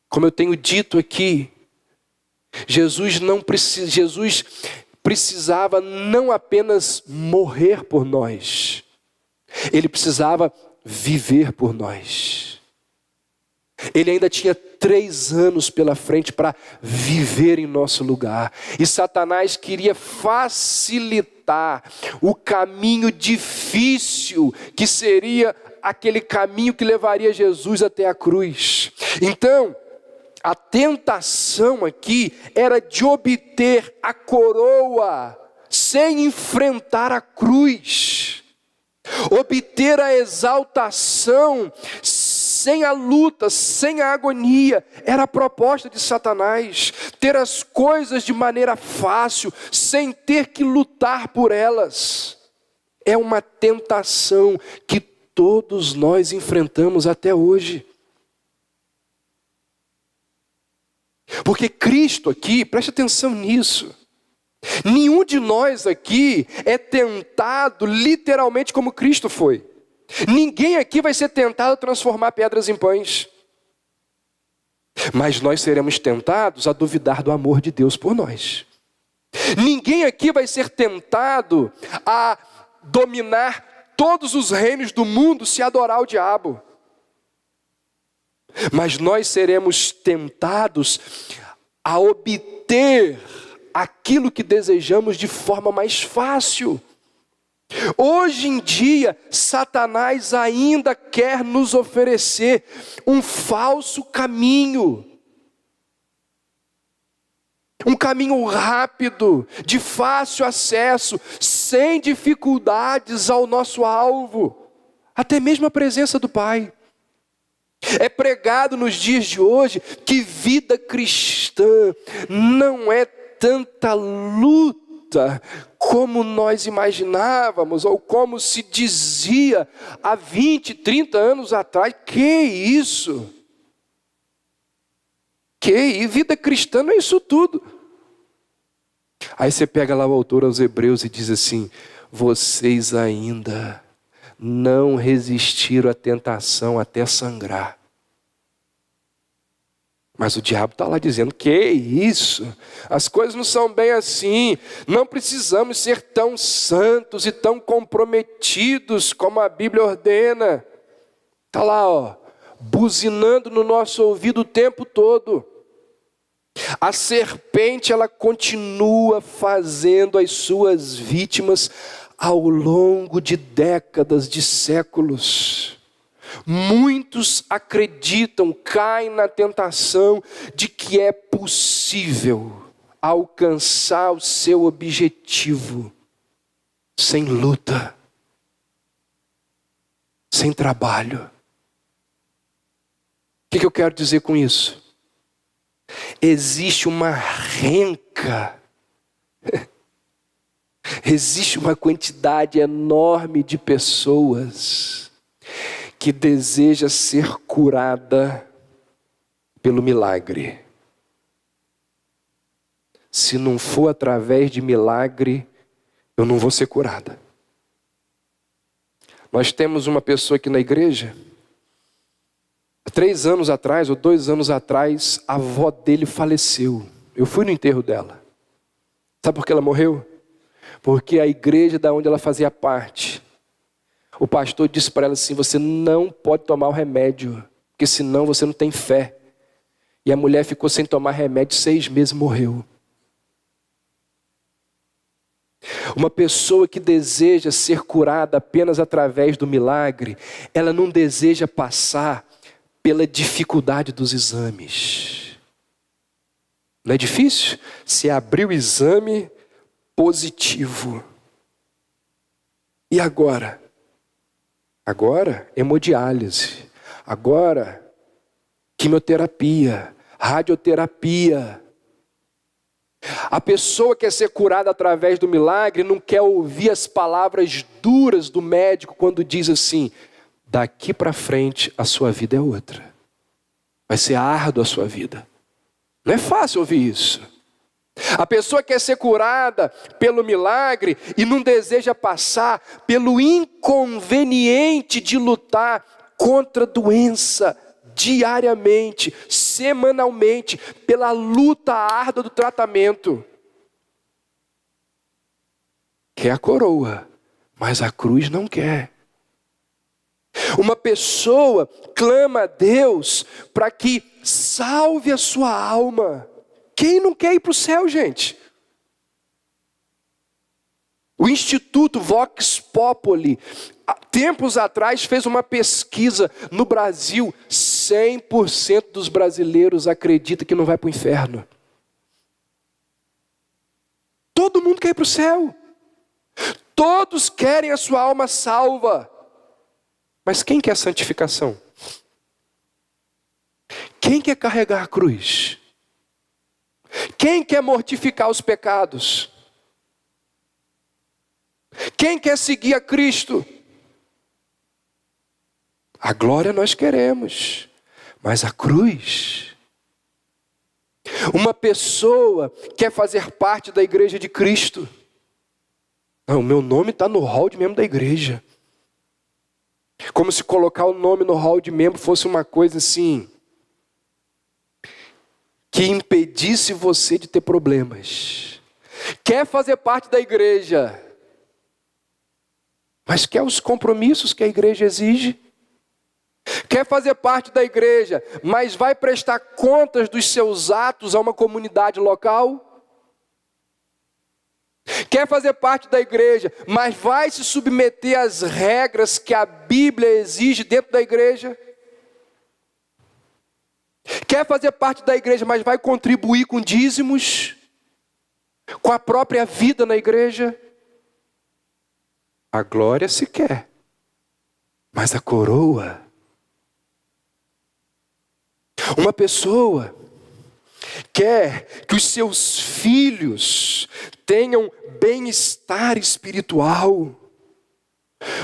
Como eu tenho dito aqui, Jesus precisava não apenas morrer por nós, ele precisava viver por nós. Ele ainda tinha 3 anos pela frente para viver em nosso lugar. E Satanás queria facilitar o caminho difícil, que seria aquele caminho que levaria Jesus até a cruz. Então, a tentação aqui era de obter a coroa sem enfrentar a cruz. Obter a exaltação sem a luta, sem a agonia. Era a proposta de Satanás. Ter as coisas de maneira fácil, sem ter que lutar por elas. É uma tentação que todos nós enfrentamos até hoje. Porque Cristo aqui, preste atenção nisso, nenhum de nós aqui é tentado literalmente como Cristo foi. Ninguém aqui vai ser tentado a transformar pedras em pães. Mas nós seremos tentados a duvidar do amor de Deus por nós. Ninguém aqui vai ser tentado a dominar todos os reinos do mundo, se adorar o diabo. Mas nós seremos tentados a obter aquilo que desejamos de forma mais fácil. Hoje em dia, Satanás ainda quer nos oferecer um falso caminho. Um caminho rápido, de fácil acesso, sem dificuldades ao nosso alvo, até mesmo a presença do Pai. É pregado nos dias de hoje que vida cristã não é tanta luta como nós imaginávamos, ou como se dizia há 20, 30 anos atrás. Que isso? Vida cristã não é isso tudo. Aí você pega lá o autor aos Hebreus e diz assim: vocês ainda não resistiram à tentação até sangrar. Mas o diabo está lá dizendo: que isso? As coisas não são bem assim. Não precisamos ser tão santos e tão comprometidos como a Bíblia ordena. Está lá, buzinando no nosso ouvido o tempo todo. A serpente, ela continua fazendo as suas vítimas ao longo de décadas, de séculos. Muitos acreditam, caem na tentação de que é possível alcançar o seu objetivo sem luta, sem trabalho. O que eu quero dizer com isso? Existe uma renca, existe uma quantidade enorme de pessoas que deseja ser curada pelo milagre. Se não for através de milagre, eu não vou ser curada. Nós temos uma pessoa aqui na igreja, 3 anos atrás, ou 2 anos atrás, a avó dele faleceu. Eu fui no enterro dela. Sabe por que ela morreu? Porque a igreja da onde ela fazia parte, o pastor disse para ela assim: você não pode tomar o remédio, porque senão você não tem fé. E a mulher ficou sem tomar remédio 6 meses e morreu. Uma pessoa que deseja ser curada apenas através do milagre, ela não deseja passar pela dificuldade dos exames. Não é difícil? Se abrir o exame positivo. E agora? Agora, hemodiálise. Agora, quimioterapia, radioterapia. A pessoa quer ser curada através do milagre, não quer ouvir as palavras duras do médico quando diz assim: daqui para frente a sua vida é outra. Vai ser árdua a sua vida. Não é fácil ouvir isso. A pessoa quer ser curada pelo milagre e não deseja passar pelo inconveniente de lutar contra a doença diariamente, semanalmente, pela luta árdua do tratamento. Quer a coroa, mas a cruz não quer. Uma pessoa clama a Deus para que salve a sua alma. Quem não quer ir para o céu, gente? O Instituto Vox Populi, tempos atrás, fez uma pesquisa no Brasil. 100% dos brasileiros acreditam que não vai para o inferno. Todo mundo quer ir para o céu. Todos querem a sua alma salva. Mas quem quer santificação? Quem quer carregar a cruz? Quem quer mortificar os pecados? Quem quer seguir a Cristo? A glória nós queremos, mas a cruz? Uma pessoa quer fazer parte da igreja de Cristo. Não, o meu nome está no hall de membro da igreja. Como se colocar o nome no hall de membro fosse uma coisa assim, que impedisse você de ter problemas. Quer fazer parte da igreja, mas quer os compromissos que a igreja exige. Quer fazer parte da igreja, mas vai prestar contas dos seus atos a uma comunidade local. Quer fazer parte da igreja, mas vai se submeter às regras que a Bíblia exige dentro da igreja. Quer fazer parte da igreja, mas vai contribuir com dízimos, com a própria vida na igreja. A glória se quer, mas a coroa. Uma pessoa quer que os seus filhos tenham bem-estar espiritual.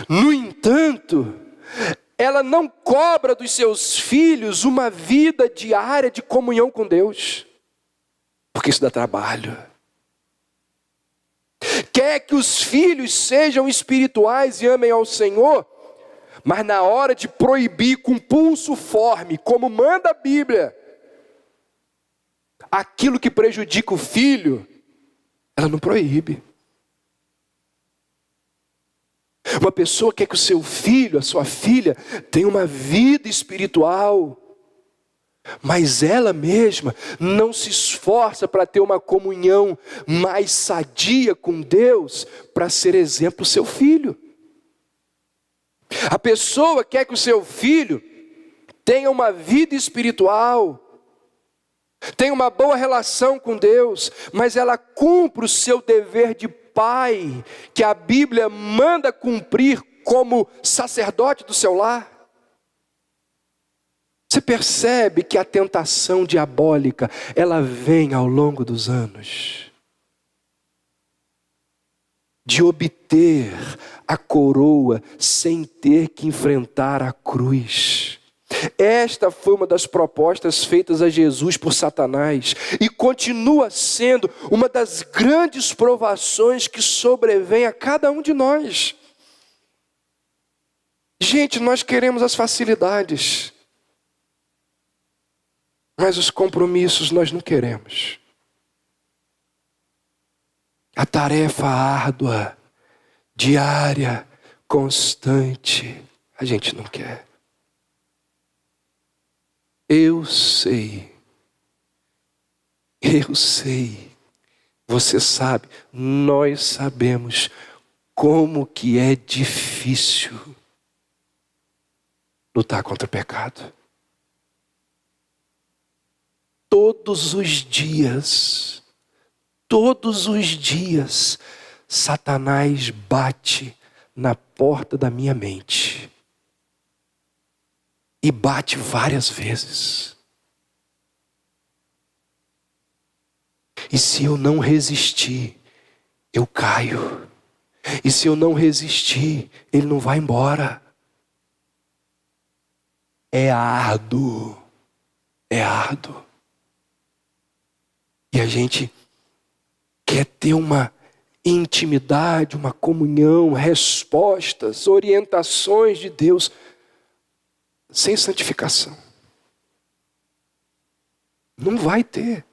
No entanto, ela não cobra dos seus filhos uma vida diária de comunhão com Deus, porque isso dá trabalho. Quer que os filhos sejam espirituais e amem ao Senhor, mas na hora de proibir com pulso firme, como manda a Bíblia, aquilo que prejudica o filho, ela não proíbe. Uma pessoa quer que o seu filho, a sua filha, tenha uma vida espiritual, mas ela mesma não se esforça para ter uma comunhão mais sadia com Deus, para ser exemplo do seu filho. A pessoa quer que o seu filho tenha uma vida espiritual, tenha uma boa relação com Deus, mas ela cumpre o seu dever de pai, que a Bíblia manda cumprir como sacerdote do seu lar. Você percebe que a tentação diabólica, ela vem ao longo dos anos, de obter a coroa sem ter que enfrentar a cruz. Esta foi uma das propostas feitas a Jesus por Satanás e continua sendo uma das grandes provações que sobrevém a cada um de nós. Gente, nós queremos as facilidades, mas os compromissos nós não queremos. A tarefa árdua, diária, constante, a gente não quer. Eu sei, você sabe, nós sabemos como que é difícil lutar contra o pecado. Todos os dias, Satanás bate na porta da minha mente. E bate várias vezes. E se eu não resistir, eu caio. E se eu não resistir, ele não vai embora. É árduo. E a gente quer ter uma intimidade, uma comunhão, respostas, orientações de Deus, sem santificação. Não vai ter.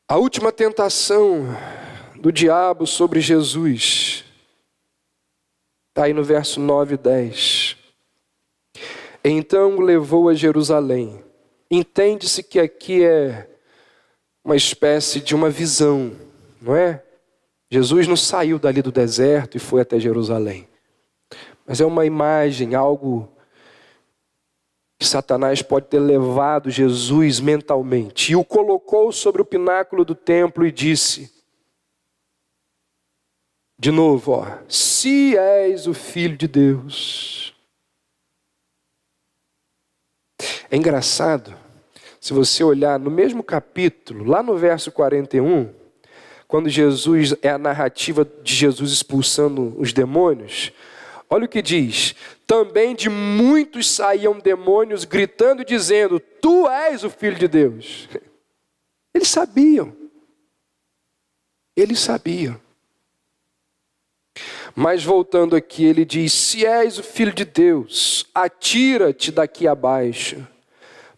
A última tentação do diabo sobre Jesus está aí no verso 9 e 10. Então o levou a Jerusalém. Entende-se que aqui é uma espécie de uma visão, não é? Jesus não saiu dali do deserto e foi até Jerusalém. Mas é uma imagem, algo que Satanás pode ter levado Jesus mentalmente. E o colocou sobre o pináculo do templo e disse, de novo, se és o Filho de Deus. É engraçado, se você olhar no mesmo capítulo, lá no verso 41, quando Jesus, é a narrativa de Jesus expulsando os demônios, Olha o que diz: também de muitos saíam demônios gritando e dizendo: tu és o Filho de Deus. Eles sabiam. Eles sabiam. Mas voltando aqui, ele diz: se és o Filho de Deus, atira-te daqui abaixo,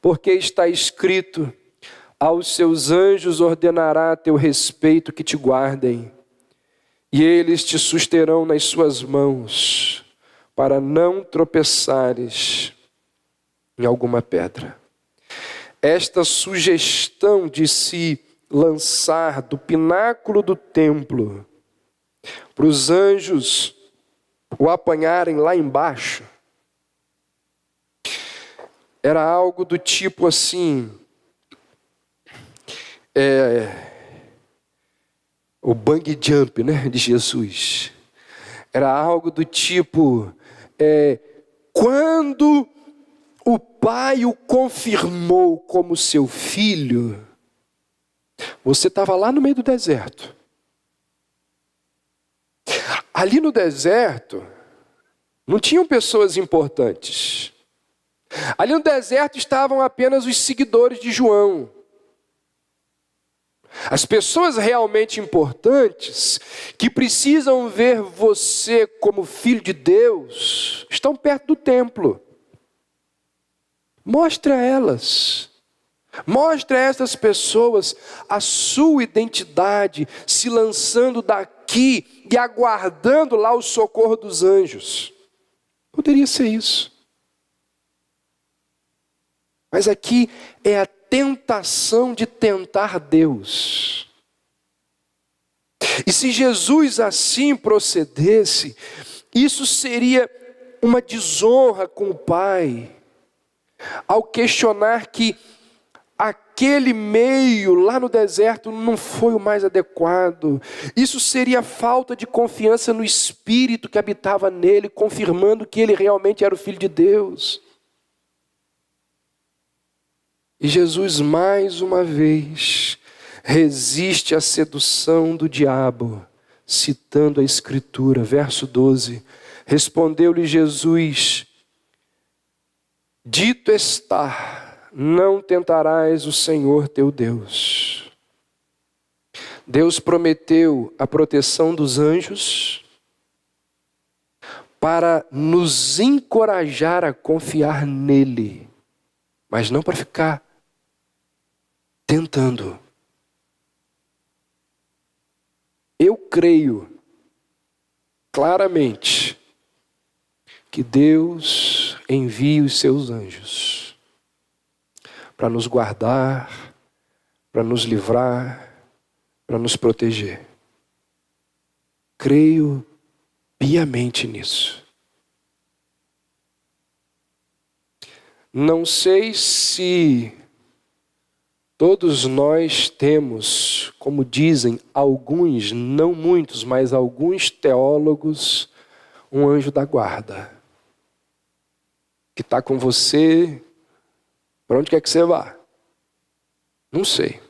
porque está escrito: aos seus anjos ordenará a teu respeito que te guardem, e eles te susterão nas suas mãos, para não tropeçares em alguma pedra. Esta sugestão de se lançar do pináculo do templo para os anjos o apanharem lá embaixo, era algo do tipo assim, o bungee jump, né, de Jesus. Era algo do tipo, quando o Pai o confirmou como seu filho, você estava lá no meio do deserto. Ali no deserto, não tinham pessoas importantes. Ali no deserto estavam apenas os seguidores de João. As pessoas realmente importantes, que precisam ver você como filho de Deus, estão perto do templo. Mostre a elas. Mostre a essas pessoas a sua identidade, se lançando daqui e aguardando lá o socorro dos anjos. Poderia ser isso. Mas aqui é a tentação de tentar Deus. E se Jesus assim procedesse, isso seria uma desonra com o Pai, ao questionar que aquele meio lá no deserto não foi o mais adequado. Isso seria falta de confiança no Espírito que habitava nele, confirmando que ele realmente era o Filho de Deus. E Jesus, mais uma vez, resiste à sedução do diabo, citando a Escritura, verso 12. Respondeu-lhe Jesus: dito está, não tentarás o Senhor teu Deus. Deus prometeu a proteção dos anjos para nos encorajar a confiar nele, mas não para ficar tentando. Eu creio claramente que Deus envia os seus anjos para nos guardar, para nos livrar, para nos proteger. Creio piamente nisso. Não sei se todos nós temos, como dizem alguns, não muitos, mas alguns teólogos, um anjo da guarda, que está com você, para onde quer que você vá. Não sei.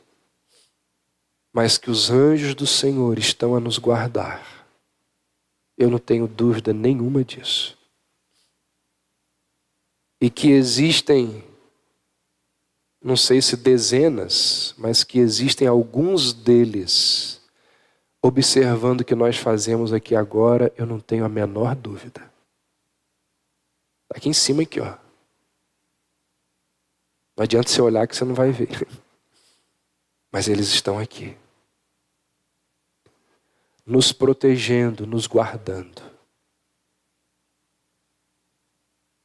Mas que os anjos do Senhor estão a nos guardar. Eu não tenho dúvida nenhuma disso. E que existem, não sei se dezenas, mas que existem alguns deles observando o que nós fazemos aqui agora, eu não tenho a menor dúvida. Está aqui em cima, aqui, ó. Não adianta você olhar que você não vai ver. Mas eles estão aqui. Nos protegendo, nos guardando.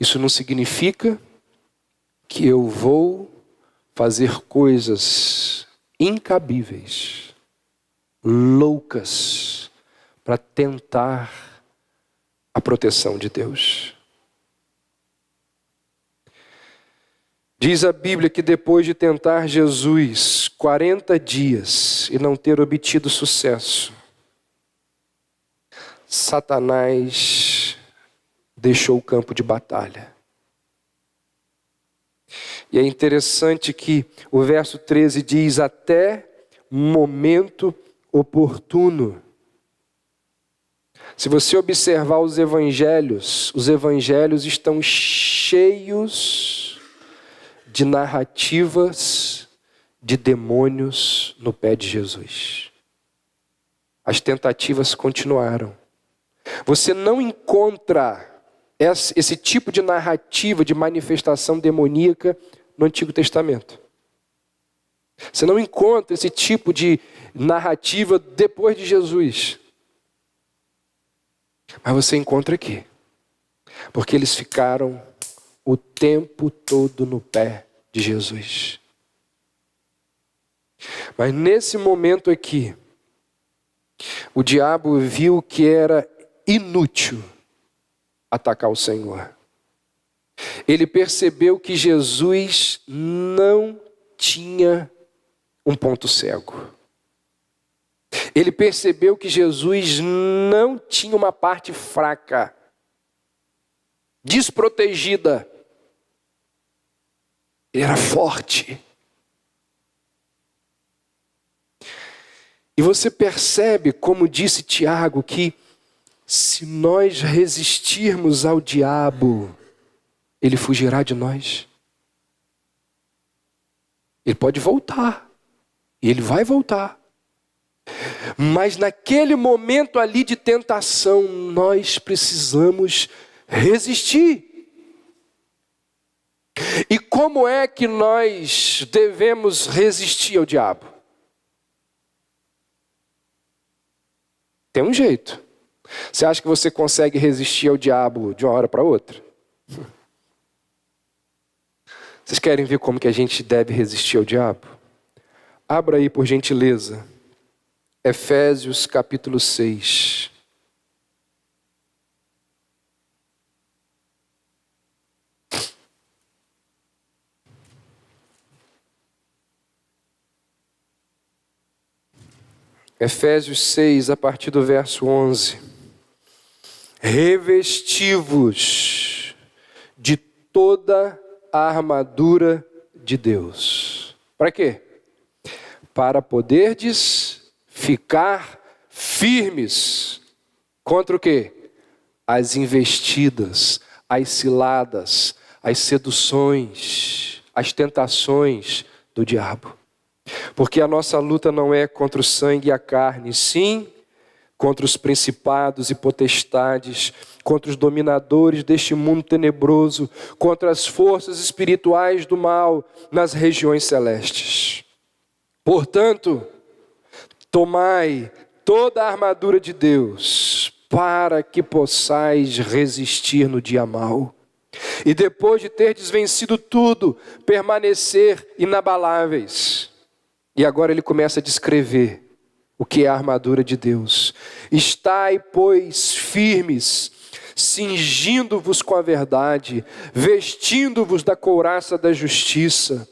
Isso não significa que eu vou fazer coisas incabíveis, loucas, para tentar a proteção de Deus. Diz a Bíblia que depois de tentar Jesus 40 dias e não ter obtido sucesso, Satanás deixou o campo de batalha. E é interessante que o verso 13 diz: até momento oportuno, Se você observar os evangelhos estão cheios de narrativas de demônios no pé de Jesus. As tentativas continuaram. Você não encontra esse tipo de narrativa, de manifestação demoníaca no Antigo Testamento. Você não encontra esse tipo de narrativa depois de Jesus. Mas você encontra aqui. Porque eles ficaram o tempo todo no pé de Jesus. Mas nesse momento aqui, o diabo viu que era inútil atacar o Senhor. Ele percebeu que Jesus não tinha um ponto cego. Ele percebeu que Jesus não tinha uma parte fraca, desprotegida. Ele era forte. E você percebe, como disse Tiago, que se nós resistirmos ao diabo, ele fugirá de nós. Ele pode voltar. E ele vai voltar. Mas naquele momento ali de tentação, nós precisamos resistir. E como é que nós devemos resistir ao diabo? Tem um jeito. Você acha que você consegue resistir ao diabo de uma hora para outra? Vocês querem ver como que a gente deve resistir ao diabo? Abra aí, por gentileza, Efésios capítulo 6. Efésios 6, a partir do verso 11. Revesti-vos de toda a armadura de Deus. Para quê? Para poderdes ficar firmes contra o quê? As investidas, as ciladas, as seduções, as tentações do diabo. Porque a nossa luta não é contra o sangue e a carne, sim contra os principados e potestades, contra os dominadores deste mundo tenebroso, contra as forças espirituais do mal nas regiões celestes. Portanto, tomai toda a armadura de Deus, para que possais resistir no dia mau. E depois de terdes vencido tudo, permanecer inabaláveis. E agora ele começa a descrever o que é a armadura de Deus. Estai, pois, firmes, cingindo-vos com a verdade, vestindo-vos da couraça da justiça,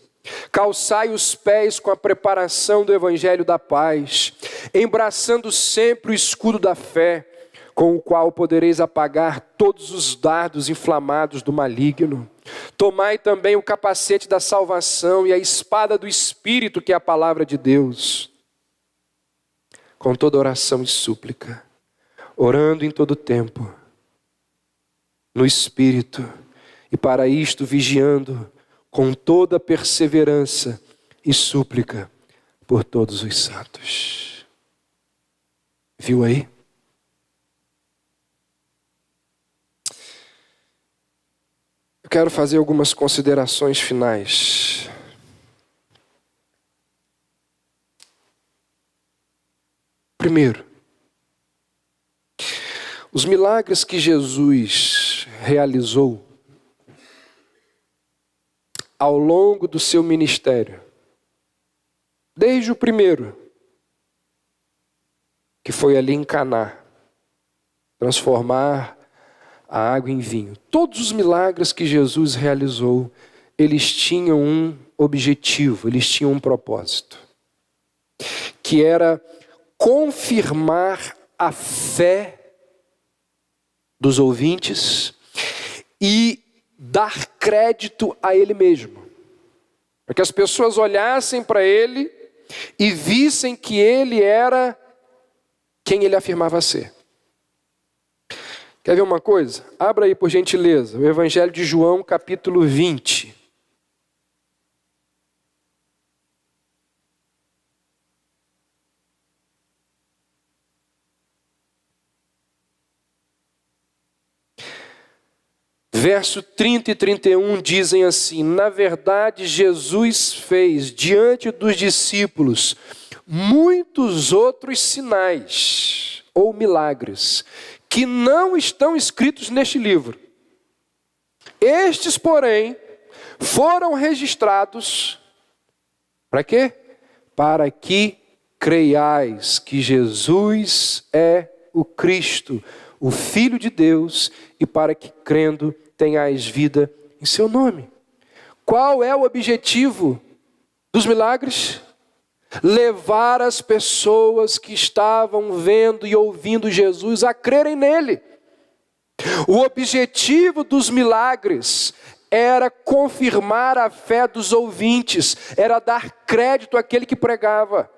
calçai os pés com a preparação do evangelho da paz, embraçando sempre o escudo da fé, com o qual podereis apagar todos os dardos inflamados do maligno. Tomai também o capacete da salvação e a espada do Espírito, que é a palavra de Deus, com toda oração e súplica, orando em todo tempo, no Espírito, e para isto vigiando com toda perseverança e súplica por todos os santos. Viu aí? Eu quero fazer algumas considerações finais. Primeiro, os milagres que Jesus realizou ao longo do seu ministério, desde o primeiro, que foi ali em Caná, transformar a água em vinho. Todos os milagres que Jesus realizou, eles tinham um objetivo, eles tinham um propósito, que era confirmar a fé dos ouvintes e dar crédito a ele mesmo. Para que as pessoas olhassem para ele e vissem que ele era quem ele afirmava ser. Quer ver uma coisa? Abra aí, por gentileza, o Evangelho de João, capítulo 20. Verso 30 e 31 dizem assim: na verdade, Jesus fez diante dos discípulos muitos outros sinais ou milagres que não estão escritos neste livro. Estes, porém, foram registrados para quê? Para que creiais que Jesus é o Cristo, o Filho de Deus, e para que, crendo, tenhais vida em seu nome. Qual é o objetivo dos milagres? Levar as pessoas que estavam vendo e ouvindo Jesus a crerem nele. O objetivo dos milagres era confirmar a fé dos ouvintes, era dar crédito àquele que pregava.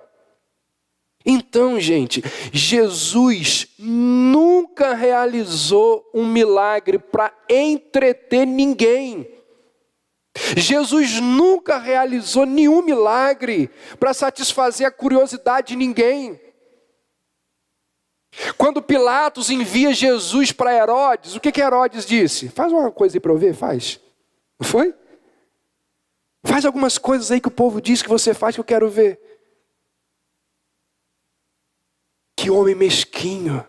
Então, gente, Jesus nunca realizou um milagre para entreter ninguém. Jesus nunca realizou nenhum milagre para satisfazer a curiosidade de ninguém. Quando Pilatos envia Jesus para Herodes, o que Herodes disse? Faz uma coisa aí para eu ver, faz. Não foi? Faz algumas coisas aí que o povo diz que você faz que eu quero ver. Que homem mesquinho.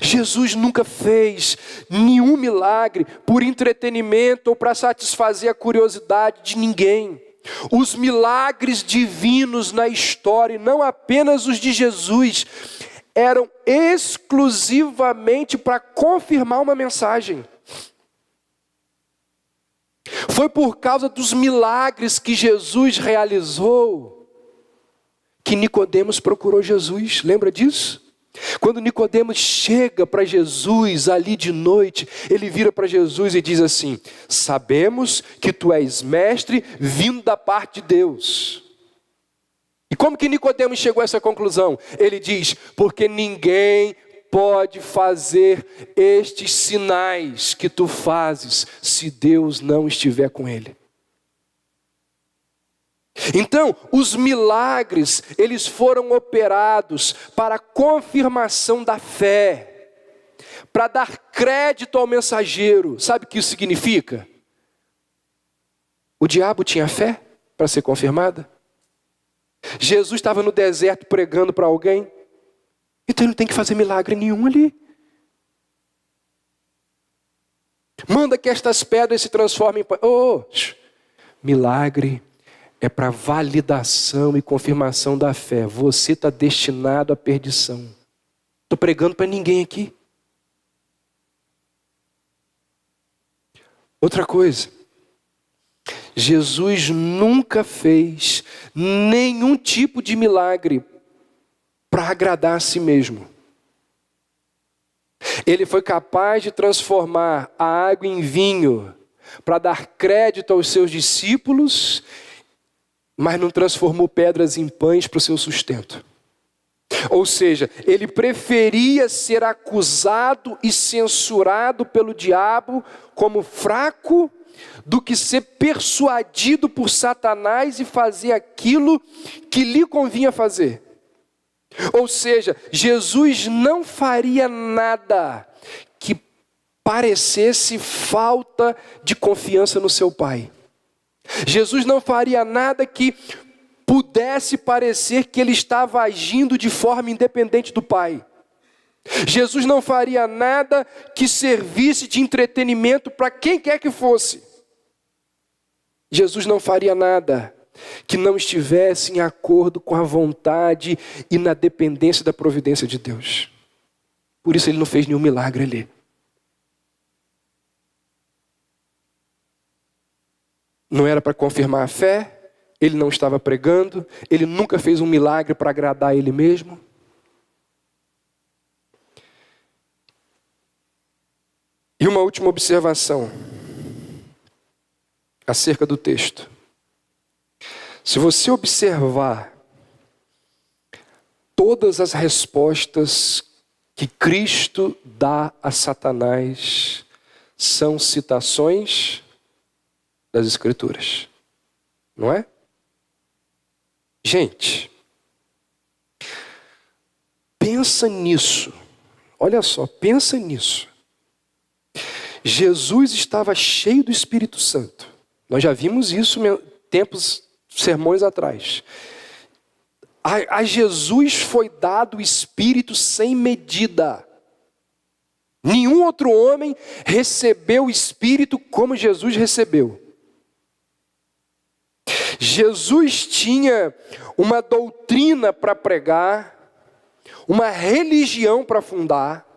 Jesus nunca fez nenhum milagre por entretenimento ou para satisfazer a curiosidade de ninguém. Os milagres divinos na história, e não apenas os de Jesus, eram exclusivamente para confirmar uma mensagem. Foi por causa dos milagres que Jesus realizou que Nicodemos procurou Jesus. Lembra disso? Quando Nicodemos chega para Jesus ali de noite, ele vira para Jesus e diz assim: sabemos que tu és mestre vindo da parte de Deus. E como que Nicodemos chegou a essa conclusão? Ele diz: porque ninguém pode fazer estes sinais que tu fazes se Deus não estiver com ele. Então, os milagres, eles foram operados para a confirmação da fé, para dar crédito ao mensageiro. Sabe o que isso significa? O diabo tinha fé para ser confirmada. Jesus estava no deserto pregando para alguém, então ele não tem que fazer milagre nenhum ali. Manda que estas pedras se transformem em milagre é para validação e confirmação da fé. Você está destinado à perdição. Estou pregando para ninguém aqui. Outra coisa. Jesus nunca fez nenhum tipo de milagre para agradar a si mesmo. Ele foi capaz de transformar a água em vinho para dar crédito aos seus discípulos, mas não transformou pedras em pães para o seu sustento. Ou seja, ele preferia ser acusado e censurado pelo diabo como fraco do que ser persuadido por Satanás e fazer aquilo que lhe convinha fazer. Ou seja, Jesus não faria nada que parecesse falta de confiança no seu Pai. Jesus não faria nada que pudesse parecer que ele estava agindo de forma independente do Pai. Jesus não faria nada que servisse de entretenimento para quem quer que fosse. Jesus não faria nada que não estivesse em acordo com a vontade e na dependência da providência de Deus. Por isso ele não fez nenhum milagre ali. Não era para confirmar a fé, ele não estava pregando, ele nunca fez um milagre para agradar a ele mesmo. E uma última observação acerca do texto. Se você observar todas as respostas que Cristo dá a Satanás são citações das Escrituras. Não é? Gente, pensa nisso. Olha só, pensa nisso. Jesus estava cheio do Espírito Santo. Nós já vimos isso sermões atrás. A Jesus foi dado o Espírito sem medida. Nenhum outro homem recebeu o Espírito como Jesus recebeu. Jesus tinha uma doutrina para pregar, uma religião para fundar.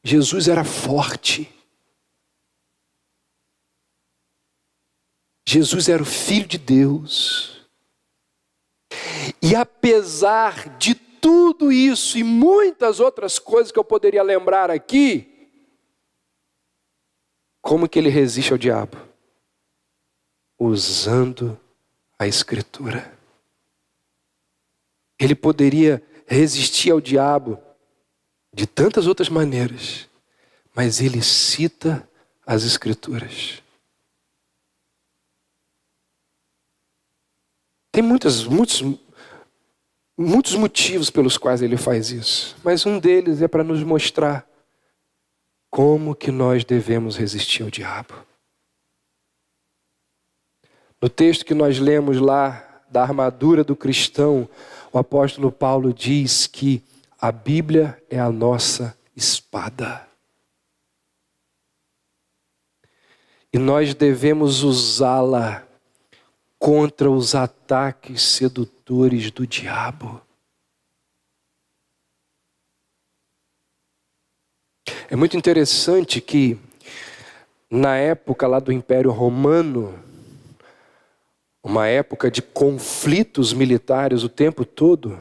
Jesus era forte. Jesus era o Filho de Deus. E apesar de tudo isso e muitas outras coisas que eu poderia lembrar aqui, como que ele resiste ao diabo? Usando a Escritura. Ele poderia resistir ao diabo de tantas outras maneiras, mas ele cita as Escrituras. Tem muitos motivos pelos quais ele faz isso, mas um deles é para nos mostrar como que nós devemos resistir ao diabo. No texto que nós lemos lá da armadura do cristão, o apóstolo Paulo diz que a Bíblia é a nossa espada. E nós devemos usá-la contra os ataques sedutores do diabo. É muito interessante que na época lá do Império Romano, uma época de conflitos militares o tempo todo,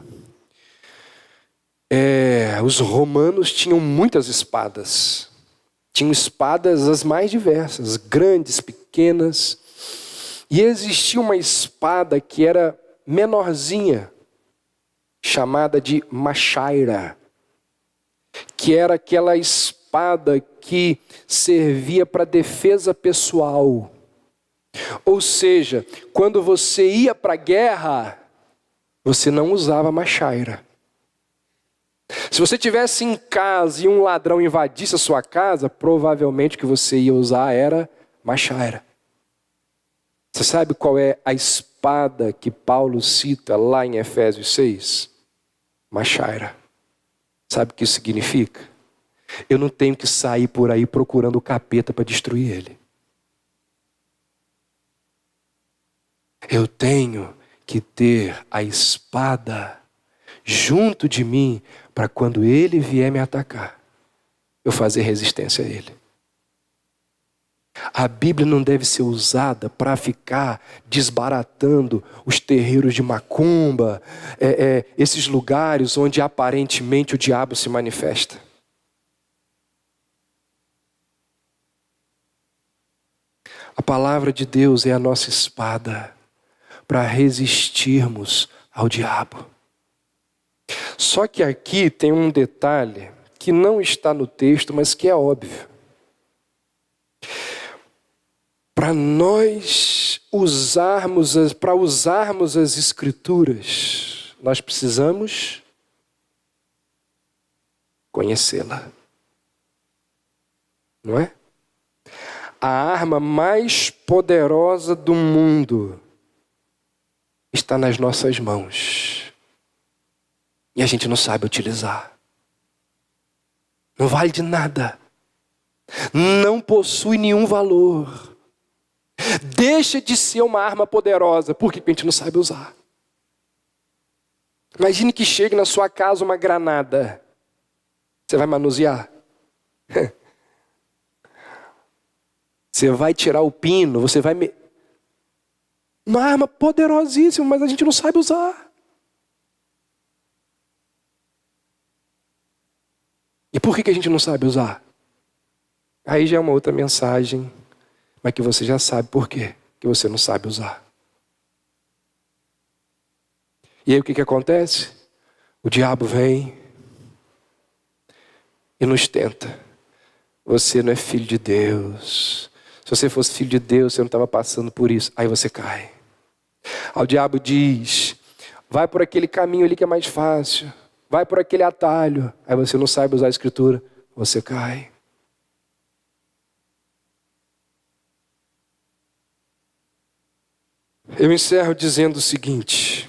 os romanos tinham muitas espadas. Tinham espadas as mais diversas, grandes, pequenas. E existia uma espada que era menorzinha, chamada de machaira, que era aquela espada que servia para defesa pessoal. Ou seja, quando você ia para a guerra, você não usava machaira. Se você estivesse em casa e um ladrão invadisse a sua casa, provavelmente o que você ia usar era machaira. Você sabe qual é a espada que Paulo cita lá em Efésios 6? Machaira. Sabe o que isso significa? Eu não tenho que sair por aí procurando o capeta para destruir ele. Eu tenho que ter a espada junto de mim para quando ele vier me atacar, eu fazer resistência a ele. A Bíblia não deve ser usada para ficar desbaratando os terreiros de macumba, esses lugares onde aparentemente o diabo se manifesta. A palavra de Deus é a nossa espada para resistirmos ao diabo. Só que aqui tem um detalhe que não está no texto, mas que é óbvio. Para nós usarmos as Escrituras, nós precisamos conhecê-la. Não é? A arma mais poderosa do mundo está nas nossas mãos. E a gente não sabe utilizar. Não vale de nada. Não possui nenhum valor. Deixa de ser uma arma poderosa porque a gente não sabe usar. Imagine que chegue na sua casa uma granada. Você vai manusear? Você vai tirar o pino, você vai... Uma arma poderosíssima, mas a gente não sabe usar. E por que a gente não sabe usar? Aí já é uma outra mensagem, mas que você já sabe por quê que você não sabe usar. E aí o que acontece? O diabo vem e nos tenta. Você não é filho de Deus. Se você fosse filho de Deus, você não estava passando por isso. Aí você cai. Aí o diabo diz, vai por aquele caminho ali que é mais fácil. Vai por aquele atalho. Aí você não sabe usar a escritura. Você cai. Eu encerro dizendo o seguinte.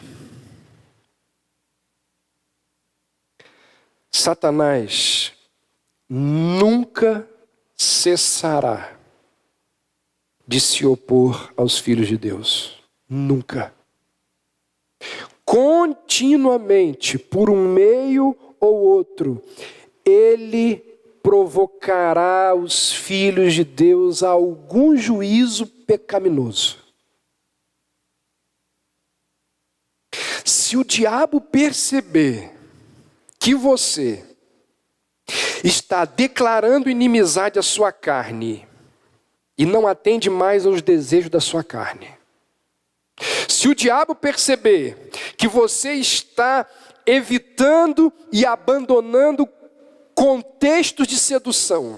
Satanás nunca cessará de se opor aos filhos de Deus. Nunca. Continuamente, por um meio ou outro, ele provocará os filhos de Deus a algum juízo pecaminoso. Se o diabo perceber que você está declarando inimizade à sua carne e não atende mais aos desejos da sua carne, se o diabo perceber que você está evitando e abandonando contextos de sedução,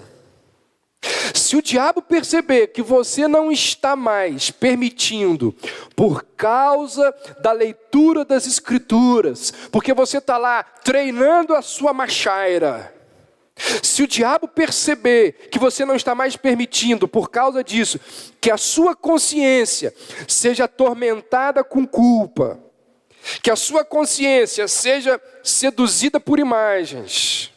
se o diabo perceber que você não está mais permitindo, por causa da leitura das escrituras, porque você está lá treinando a sua machaira, se o diabo perceber que você não está mais permitindo, por causa disso, que a sua consciência seja atormentada com culpa, que a sua consciência seja seduzida por imagens,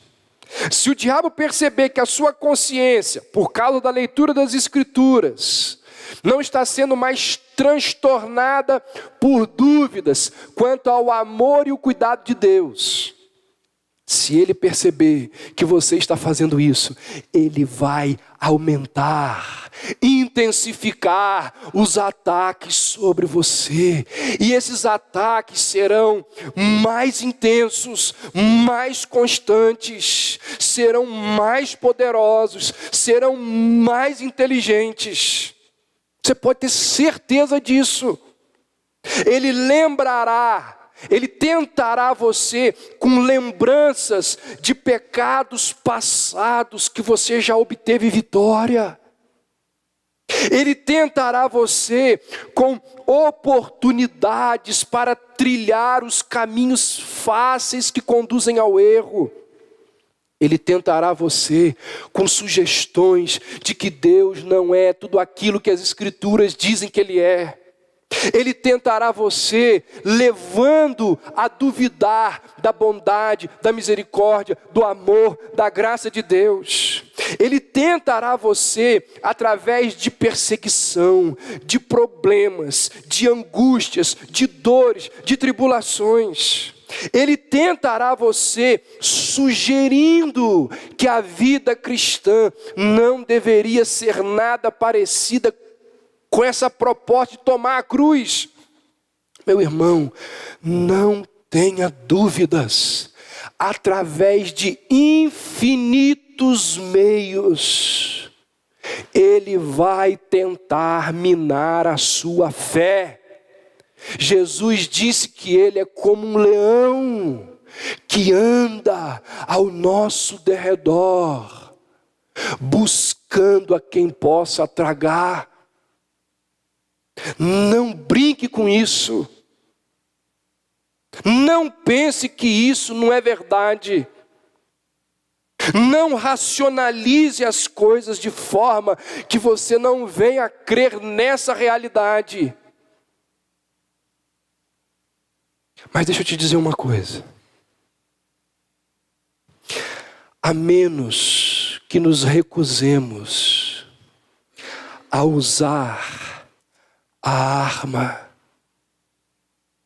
se o diabo perceber que a sua consciência, por causa da leitura das escrituras, não está sendo mais transtornada por dúvidas quanto ao amor e o cuidado de Deus, se ele perceber que você está fazendo isso, ele vai aumentar, intensificar os ataques sobre você. E esses ataques serão mais intensos, mais constantes, serão mais poderosos, serão mais inteligentes. Você pode ter certeza disso. Ele lembrará, ele tentará você com lembranças de pecados passados que você já obteve vitória. Ele tentará você com oportunidades para trilhar os caminhos fáceis que conduzem ao erro. Ele tentará você com sugestões de que Deus não é tudo aquilo que as escrituras dizem que Ele é. Ele tentará você levando a duvidar da bondade, da misericórdia, do amor, da graça de Deus. Ele tentará você através de perseguição, de problemas, de angústias, de dores, de tribulações. Ele tentará você sugerindo que a vida cristã não deveria ser nada parecida com essa proposta de tomar a cruz. Meu irmão, não tenha dúvidas. Através de infinitos meios, ele vai tentar minar a sua fé. Jesus disse que ele é como um leão que anda ao nosso derredor, buscando a quem possa tragar. Não brinque com isso. Não pense que isso não é verdade. Não racionalize as coisas de forma que você não venha a crer nessa realidade. Mas deixa eu te dizer uma coisa. A menos que nos recusemos a usar a arma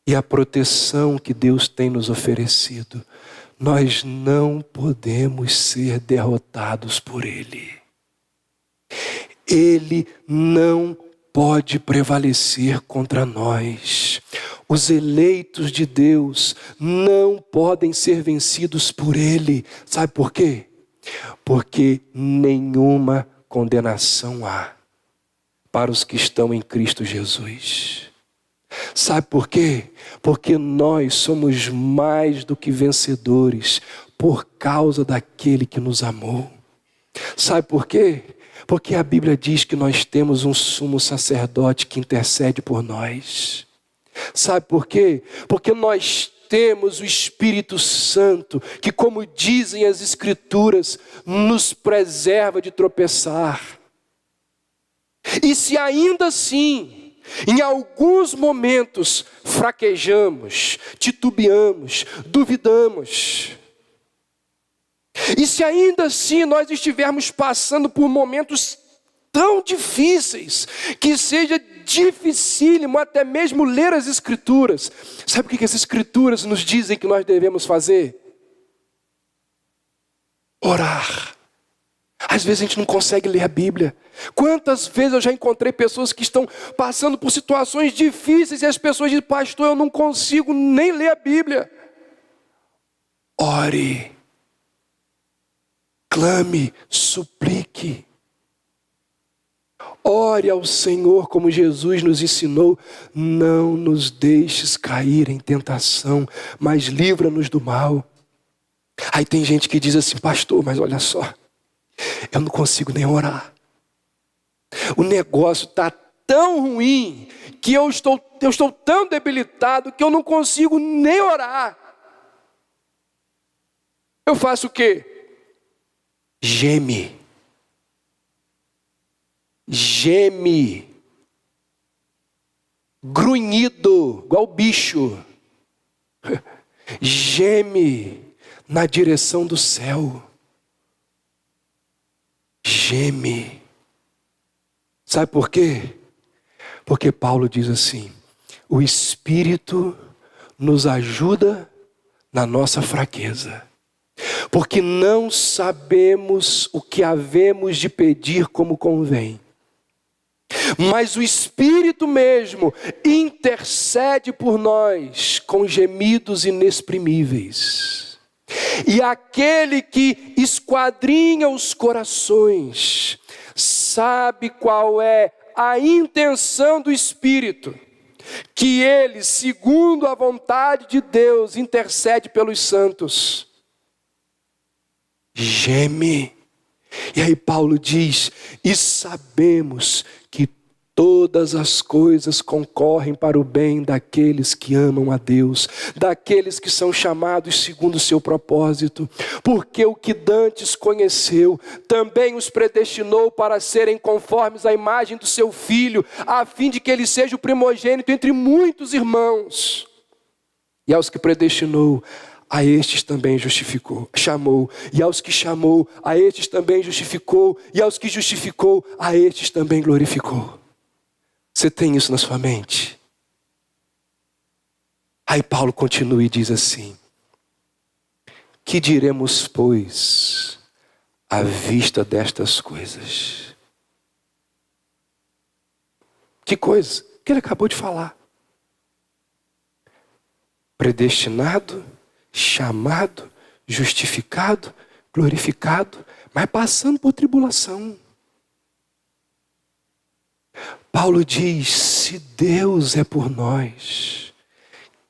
e a proteção que Deus tem nos oferecido, nós não podemos ser derrotados por Ele. Ele não pode prevalecer contra nós. Os eleitos de Deus não podem ser vencidos por Ele. Sabe por quê? Porque nenhuma condenação há para os que estão em Cristo Jesus. Sabe por quê? Porque nós somos mais do que vencedores por causa daquele que nos amou. Sabe por quê? Porque a Bíblia diz que nós temos um sumo sacerdote que intercede por nós. Sabe por quê? Porque nós temos o Espírito Santo, que, como dizem as Escrituras, nos preserva de tropeçar. E se ainda assim, em alguns momentos, fraquejamos, titubeamos, duvidamos, e se ainda assim nós estivermos passando por momentos tão difíceis, que seja dificílimo até mesmo ler as Escrituras, sabe o que as Escrituras nos dizem que nós devemos fazer? Orar. Às vezes a gente não consegue ler a Bíblia. Quantas vezes eu já encontrei pessoas que estão passando por situações difíceis e as pessoas dizem: pastor, eu não consigo nem ler a Bíblia. Ore. Clame, suplique. Ore ao Senhor como Jesus nos ensinou: não nos deixes cair em tentação, mas livra-nos do mal. Aí tem gente que diz assim: pastor, mas olha só, eu não consigo nem orar. O negócio está tão ruim que eu estou tão debilitado que eu não consigo nem orar. Eu faço o quê? Geme. Grunhido, igual bicho. Geme na direção do céu. Geme. Sabe por quê? Porque Paulo diz assim: o Espírito nos ajuda na nossa fraqueza, porque não sabemos o que havemos de pedir como convém. Mas o Espírito mesmo intercede por nós com gemidos inexprimíveis. E aquele que esquadrinha os corações sabe qual é a intenção do Espírito, que ele, segundo a vontade de Deus, intercede pelos santos. Geme. E aí Paulo diz: e sabemos que todas as coisas concorrem para o bem daqueles que amam a Deus, daqueles que são chamados segundo o seu propósito. Porque o que dantes conheceu, também os predestinou para serem conformes à imagem do seu Filho, a fim de que ele seja o primogênito entre muitos irmãos. E aos que predestinou, a estes também justificou, chamou. E aos que chamou, a estes também justificou. E aos que justificou, a estes também glorificou. Você tem isso na sua mente? Aí Paulo continua e diz assim: que diremos, pois, à vista destas coisas? Que coisa? Que ele acabou de falar. Predestinado, chamado, justificado, glorificado, mas passando por tribulação. Paulo diz: se Deus é por nós,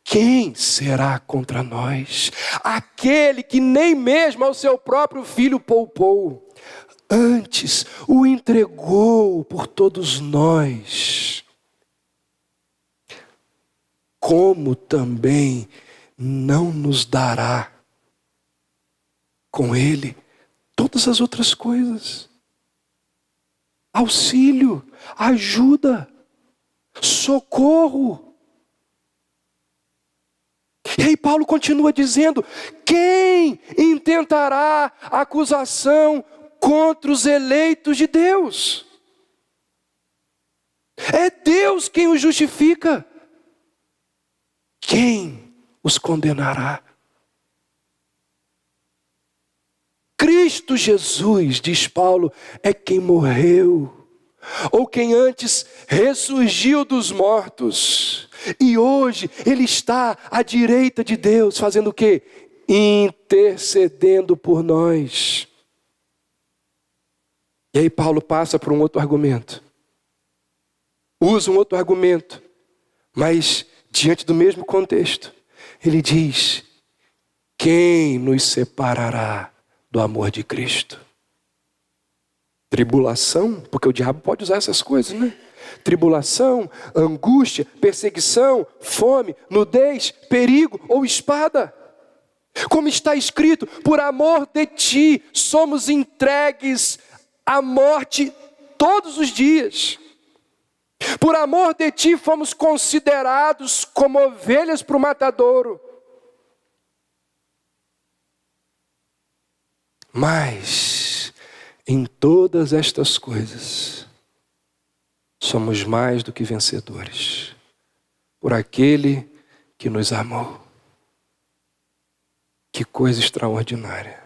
quem será contra nós? Aquele que nem mesmo ao seu próprio Filho poupou, antes o entregou por todos nós, como também não nos dará com ele todas as outras coisas? Auxílio, ajuda, socorro. E aí Paulo continua dizendo: quem intentará acusação contra os eleitos de Deus? É Deus quem os justifica. Quem os condenará? Cristo Jesus, diz Paulo, é quem morreu, ou quem antes ressurgiu dos mortos, e hoje ele está à direita de Deus, fazendo o quê? Intercedendo por nós. E aí Paulo passa por um outro argumento, usa um outro argumento, mas diante do mesmo contexto, ele diz: Quem nos separará do amor de Cristo? Tribulação, porque o diabo pode usar essas coisas, né? Tribulação, angústia, perseguição, fome, nudez, perigo ou espada. Como está escrito, por amor de ti somos entregues à morte todos os dias. Por amor de ti fomos considerados como ovelhas para o matadouro. Mas em todas estas coisas somos mais do que vencedores por aquele que nos amou. Que coisa extraordinária.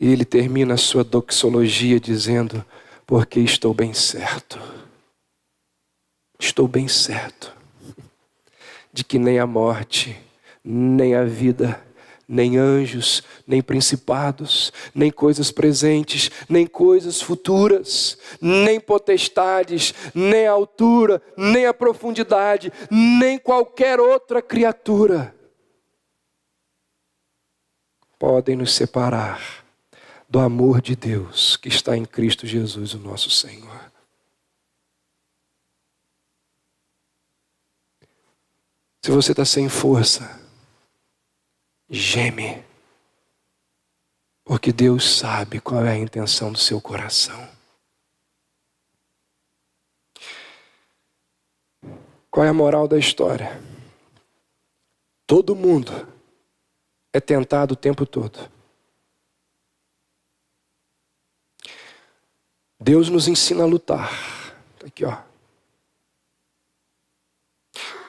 E ele termina a sua doxologia dizendo: porque estou bem certo. Estou bem certo de que nem a morte, nem a vida, nem anjos, nem principados, nem coisas presentes, nem coisas futuras, nem potestades, nem a altura, nem a profundidade, nem qualquer outra criatura podem nos separar do amor de Deus que está em Cristo Jesus, o nosso Senhor. Se você está sem força, geme, porque Deus sabe qual é a intenção do seu coração. Qual é a moral da história? Todo mundo é tentado o tempo todo. Deus nos ensina a lutar. Aqui, ó.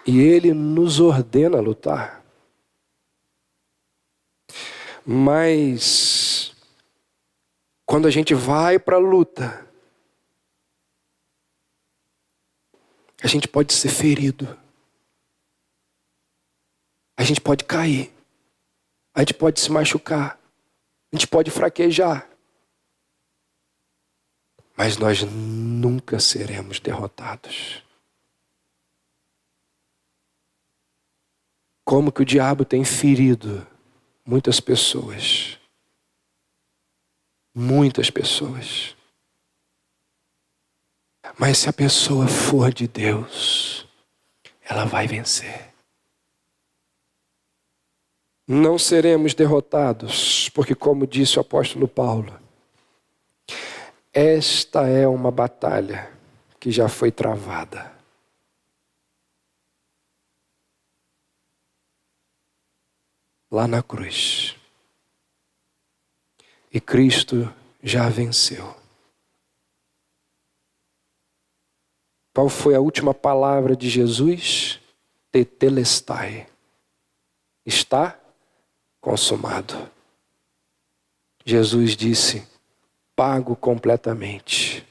E Ele nos ordena a lutar. Mas quando a gente vai para a luta, a gente pode ser ferido. A gente pode cair. A gente pode se machucar. A gente pode fraquejar. Mas nós nunca seremos derrotados. Como que o diabo tem ferido muitas pessoas. Muitas pessoas. Mas se a pessoa for de Deus, ela vai vencer. Não seremos derrotados, porque como disse o apóstolo Paulo, esta é uma batalha que já foi travada. Lá na cruz. E Cristo já venceu. Qual foi a última palavra de Jesus? Tetelestai. Está consumado. Jesus disse: pago completamente.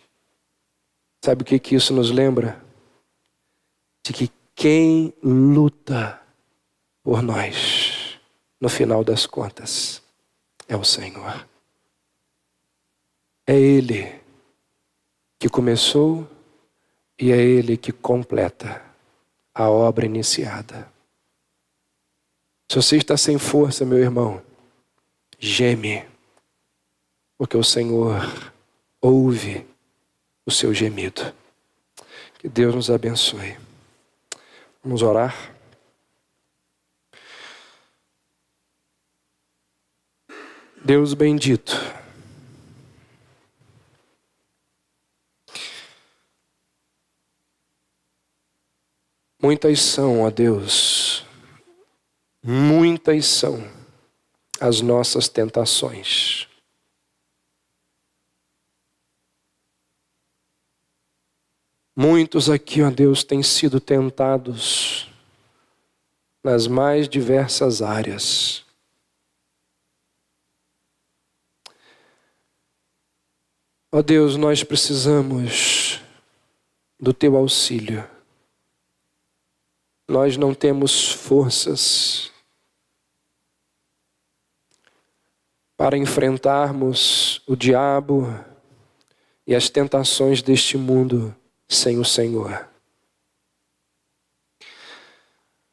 Sabe o que isso nos lembra? De que quem luta por nós, no final das contas, é o Senhor. É Ele que começou e é Ele que completa a obra iniciada. Se você está sem força, meu irmão, geme, porque o Senhor ouve o seu gemido. Que Deus nos abençoe. Vamos orar? Deus bendito, muitas são, ó Deus, muitas são as nossas tentações. Muitos aqui, ó Deus, têm sido tentados nas mais diversas áreas. Ó Deus, nós precisamos do Teu auxílio. Nós não temos forças para enfrentarmos o diabo e as tentações deste mundo sem o Senhor.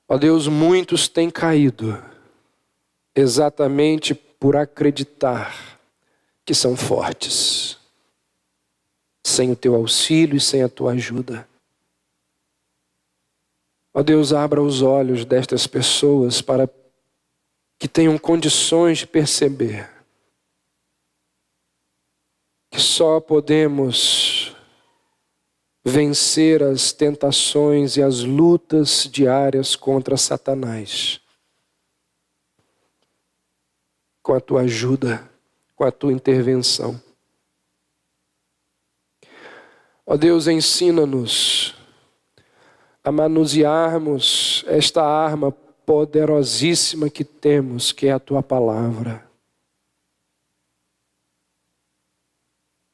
Ó Deus, muitos têm caído exatamente por acreditar que são fortes, sem o teu auxílio e sem a tua ajuda. Ó Deus, abra os olhos destas pessoas para que tenham condições de perceber que só podemos vencer as tentações e as lutas diárias contra Satanás com a tua ajuda, com a tua intervenção. Ó Deus, ensina-nos a manusearmos esta arma poderosíssima que temos, que é a tua palavra.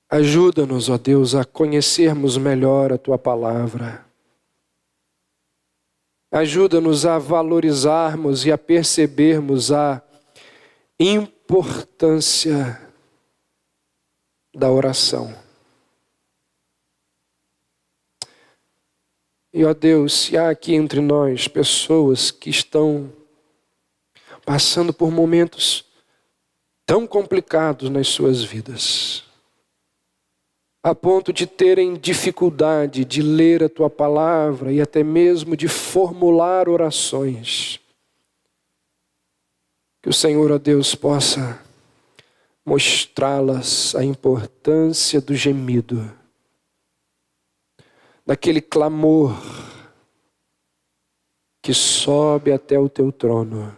Ajuda-nos, ó Deus, a conhecermos melhor a tua palavra. Ajuda-nos a valorizarmos e a percebermos a importância da oração. E, ó Deus, se há aqui entre nós pessoas que estão passando por momentos tão complicados nas suas vidas, a ponto de terem dificuldade de ler a tua palavra e até mesmo de formular orações, que o Senhor, ó Deus, possa mostrá-las a importância do gemido, daquele clamor que sobe até o teu trono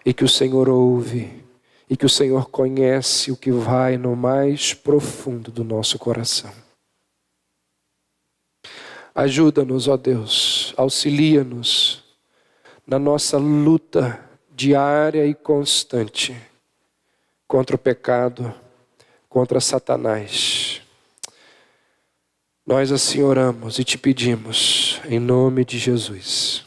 e que o Senhor ouve e que o Senhor conhece o que vai no mais profundo do nosso coração. Ajuda-nos, ó Deus, auxilia-nos na nossa luta diária e constante contra o pecado, contra Satanás. Nós assim oramos e te pedimos, em nome de Jesus.